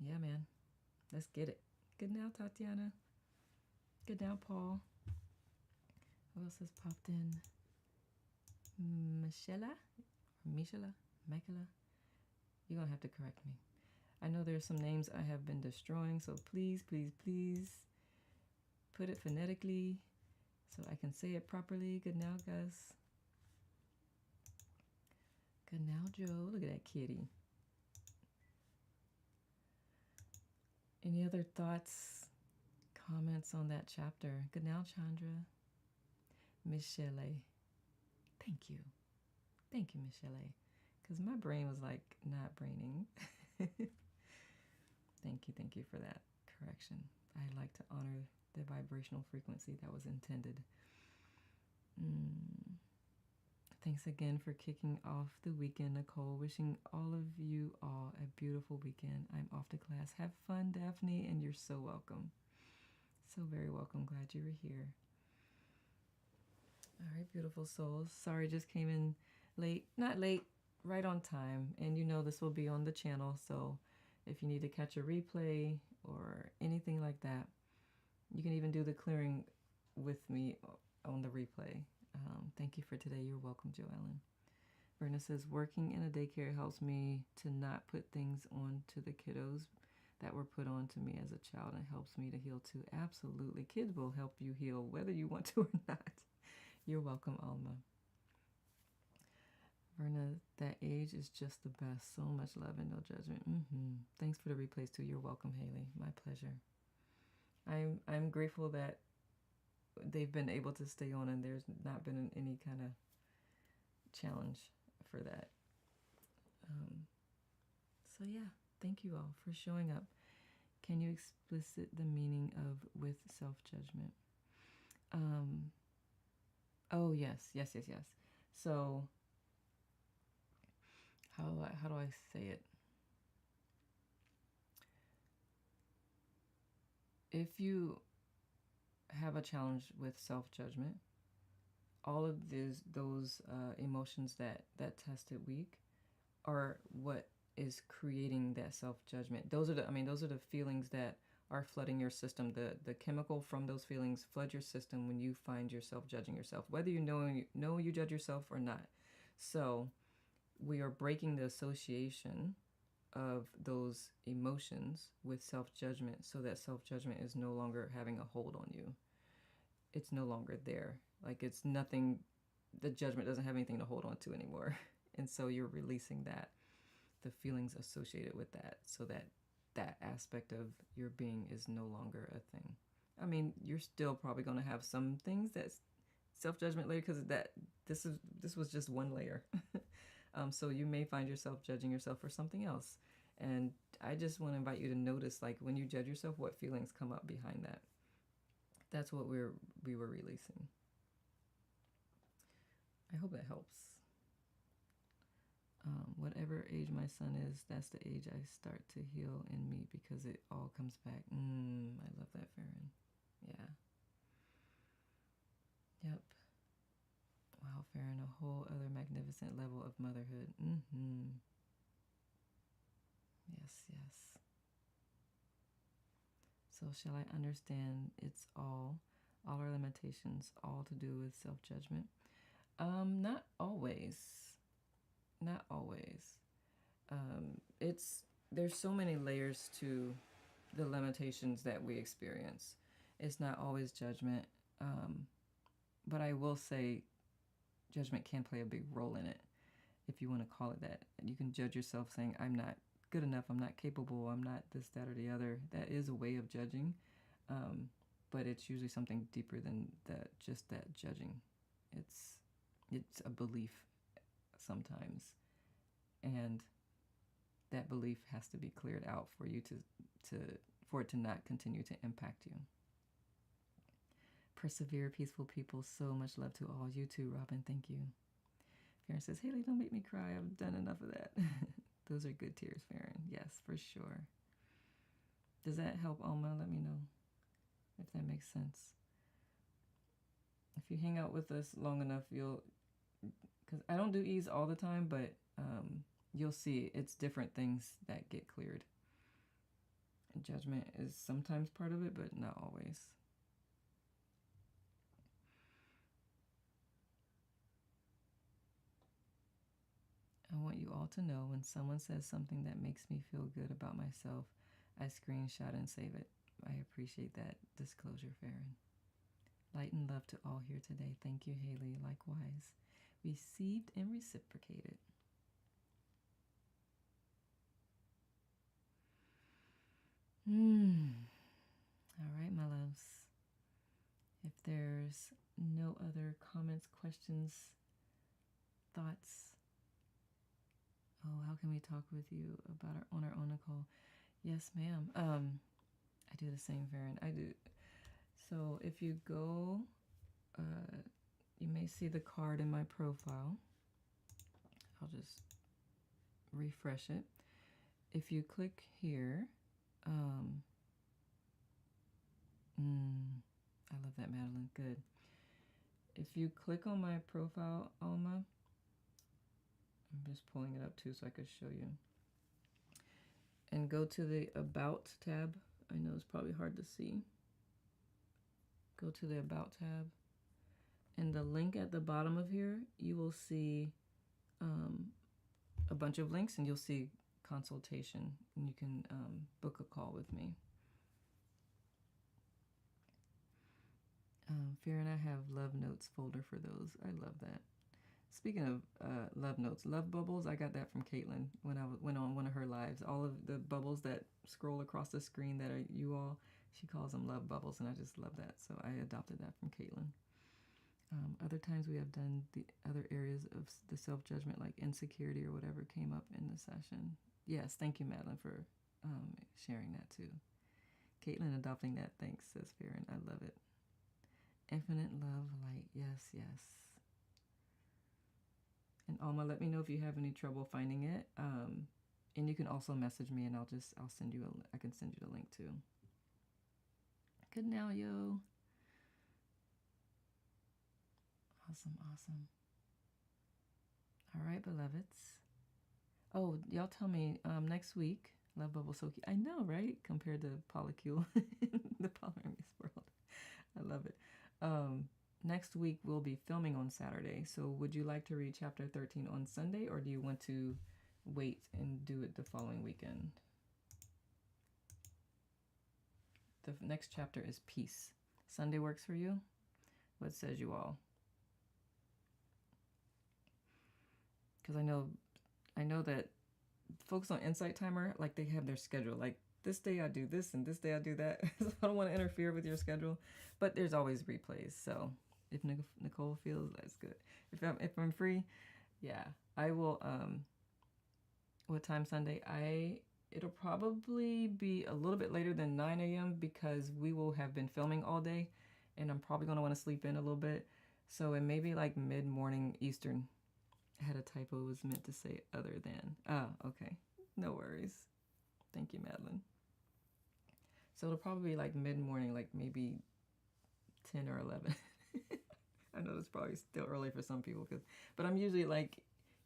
yeah, man. Let's get it. Good now, Tatiana. Good now, Paul. Who else has popped in? Michela? Michaela? You're going to have to correct me. I know there's some names I have been destroying, so please, please, please put it phonetically so I can say it properly. Good now, Gus. Good now, Joe. Look at that kitty. Any other thoughts, comments on that chapter? Good now, Chandra. Michelle. Thank you. Thank you, Michelle. Because my brain was like not braining. Thank you for that correction. I like to honor the vibrational frequency that was intended. Thanks again for kicking off the weekend, Nicole. Wishing all of you all a beautiful weekend. I'm off to class. Have fun, Daphne, and you're so welcome. So very welcome. Glad you were here. All right, beautiful souls. Sorry, just came in late. Not late, right on time. And you know this will be on the channel, so if you need to catch a replay or anything like that, you can even do the clearing with me on the replay. Thank you for today. You're welcome, Joellen. Verna says, working in a daycare helps me to not put things on to the kiddos that were put on to me as a child, and helps me to heal too. Absolutely. Kids will help you heal whether you want to or not. You're welcome, Alma. Verna, that age is just the best. So much love and no judgment. Thanks for the replays too. You're welcome, Haley. My pleasure. I'm grateful that they've been able to stay on, and there's not been any kind of challenge for that. So yeah, thank you all for showing up. Can you explicit the meaning of with self-judgment? Oh yes. So how do I say it? If you have a challenge with self-judgment, all of those emotions that test it weak are what is creating that self-judgment. Those are the feelings that are flooding your system. The chemical from those feelings flood your system when you find yourself judging yourself, whether you know you judge yourself or not. So we are breaking the association of those emotions with self-judgment, so that self-judgment is no longer having a hold on you. It's no longer there. Like, it's nothing, the judgment doesn't have anything to hold on to anymore. And so you're releasing that, the feelings associated with that, so that that aspect of your being is no longer a thing. I mean, you're still probably going to have some things that's self-judgment later, because this was just one layer. So you may find yourself judging yourself for something else. And I just want to invite you to notice, like, when you judge yourself, what feelings come up behind that. That's what we were releasing. I hope that helps. Whatever age my son is, that's the age I start to heal in me, because it all comes back. I love that, Farron. Yeah. Yep. Wow, Farron, a whole other magnificent level of motherhood. Yes. So shall I understand it's all our limitations, all to do with self-judgment? Not always. Not always. There's so many layers to the limitations that we experience. It's not always judgment, but I will say judgment can play a big role in it, if you want to call it that. You can judge yourself saying, I'm not good enough, I'm not capable, I'm not this, that, or the other. That is a way of judging, but it's usually something deeper than that. Just that judging, it's a belief sometimes, and that belief has to be cleared out for you for it to not continue to impact you. Persevere, peaceful people. So much love to all. You too, Robin. Thank you. Farron says, Haley, don't make me cry. I've done enough of that. Those are good tears, Farron. Yes, for sure. Does that help, Alma? Let me know if that makes sense. If you hang out with us long enough, because I don't do ease all the time, but you'll see it's different things that get cleared. And judgment is sometimes part of it, but not always. I want you all to know, when someone says something that makes me feel good about myself, I screenshot and save it. I appreciate that disclosure, Farron. Light and love to all here today. Thank you, Haley. Likewise. Received and reciprocated. All right, my loves. If there's no other comments, questions, thoughts, how can we talk with you about our own, Nicole? Yes, ma'am. I do the same, Farron. I do. So if you go, you may see the card in my profile. I'll just refresh it. If you click here, I love that, Madeline. Good. If you click on my profile, Alma, I'm just pulling it up too so I could show you. And go to the About tab. I know it's probably hard to see. Go to the About tab. And the link at the bottom of here, you will see a bunch of links, and you'll see consultation. And you can book a call with me. Farron, I have love notes folder for those. I love that. Speaking of love notes, love bubbles, I got that from Caitlin when I went on one of her lives. All of the bubbles that scroll across the screen that are you all, She calls them love bubbles, and I just love that. So I adopted that from Caitlin. Other times we have done the other areas of the self-judgment, like insecurity or whatever came up in the session. Yes, thank you, Madeline, for sharing that too. Caitlin adopting that, thanks, says Farron. I love it. Infinite love, light, yes, yes. And Alma, let me know if you have any trouble finding it. And you can also message me, and I'll send you I can send you the link too. Good now, yo. Awesome, awesome. All right, beloveds. Oh, y'all tell me next week. Love bubble so cute. I know, right? Compared to polycule in the polyamorous world. I love it. Next week we'll be filming on Saturday. So would you like to read chapter 13 on Sunday, or do you want to wait and do it the following weekend? The next chapter is peace. Sunday works for you? What says you all? Because I know that folks on Insight Timer, like, they have their schedule. Like, this day I do this and this day I do that. So I don't want to interfere with your schedule, but there's always replays. So if Nicole feels, that's good. If I'm free, yeah, I will. What time Sunday? It'll probably be a little bit later than 9 a.m. because we will have been filming all day, and I'm probably gonna want to sleep in a little bit. So it may be like mid-morning Eastern. I had a typo. It was meant to say other than. Oh, okay. No worries. Thank you, Madeline. So it'll probably be like mid-morning, like maybe 10 or 11. I know it's probably still early for some people, but I'm usually, like,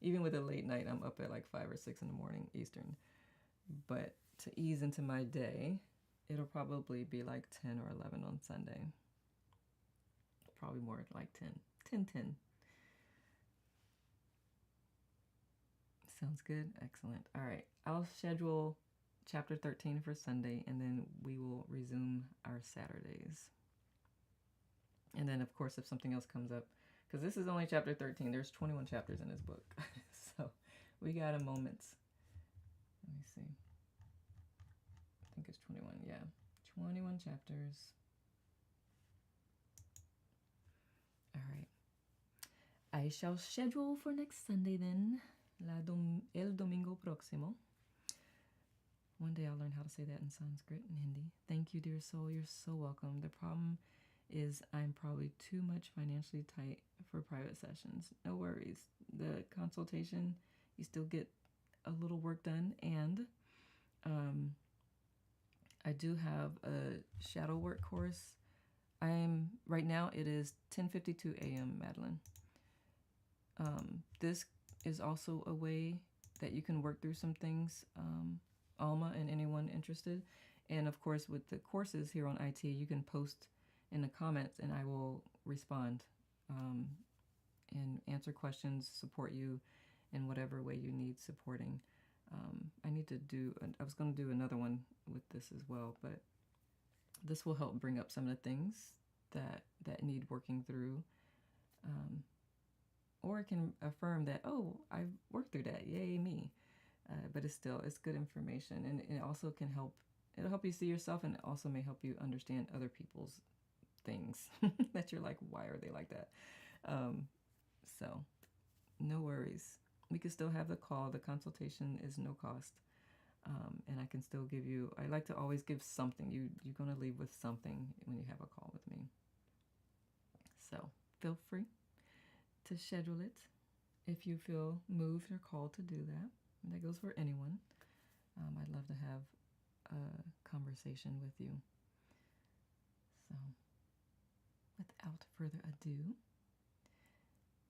even with a late night, I'm up at like 5 or 6 in the morning Eastern. But to ease into my day, it'll probably be like 10 or 11 on Sunday. Probably more like 10. Sounds good. Excellent. All right. I'll schedule chapter 13 for Sunday, and then we will resume our Saturdays. And then, of course, if something else comes up, because this is only chapter 13, there's 21 chapters in this book. So we got a moment. Let me see. I think it's 21. Yeah. 21 chapters. All right. I shall schedule for next Sunday then. El domingo próximo. One day I'll learn how to say that in Sanskrit and Hindi. Thank you, dear soul. You're so welcome. The problem is I'm probably too much financially tight for private sessions. No worries. The consultation, you still get a little work done. And I do have a shadow work course. Right now it is 10:52 a.m., Madeline. This is also a way that you can work through some things, Alma and anyone interested. And of course, with the courses here on IT, you can post in the comments and I will respond and answer questions, support you in whatever way you need supporting. I was going to do another one with this as well, but this will help bring up some of the things that need working through. Or it can affirm that, oh, I've worked through that, yay me. But it's good information, and it also it'll help you see yourself, and it also may help you understand other people's things that you're like, why are they like that? So no worries. We can still have the call. The consultation is no cost. And I can still give you, I like to always give something. You're going to leave with something when you have a call with me. So feel free to schedule it if you feel moved or called to do that. And that goes for anyone. I'd love to have a conversation with you. So without further ado,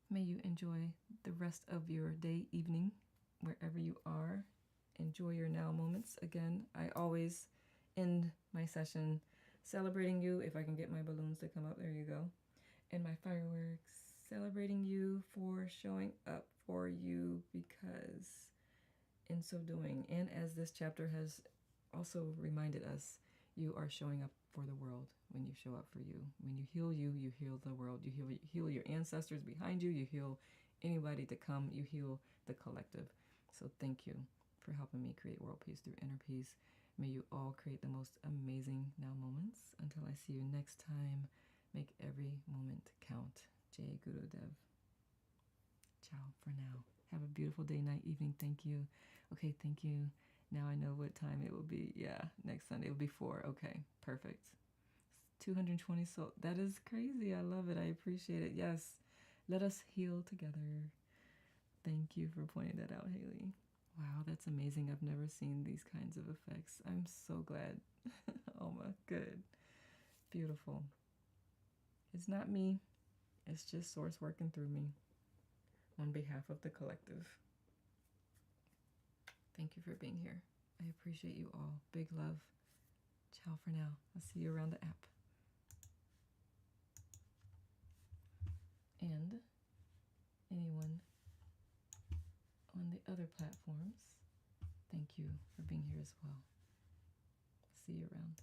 may you enjoy the rest of your day, evening, wherever you are. Enjoy your now moments. Again, I always end my session celebrating you. If I can get my balloons to come up, there you go. And my fireworks, celebrating you for showing up for you, because in so doing, and as this chapter has also reminded us, you are showing up for the world when you show up for you. When you heal you, you heal the world. You heal your ancestors behind you. You heal anybody to come. You heal the collective. So thank you for helping me create world peace through inner peace. May you all create the most amazing now moments. Until I see you next time, make every moment count. Jai Guru Dev. Ciao for now. Have a beautiful day, night, evening. Thank you. Okay, thank you. Now I know what time it will be. Yeah, next Sunday. It will be 4. Okay, perfect. 220 souls. That is crazy. I love it. I appreciate it. Yes. Let us heal together. Thank you for pointing that out, Haley. Wow, that's amazing. I've never seen these kinds of effects. I'm so glad. Oh my good. Beautiful. It's not me. It's just Source working through me on behalf of the collective. Thank you for being here. I appreciate you all. Big love. Ciao for now. I'll see you around the app. And anyone on the other platforms, thank you for being here as well. See you around.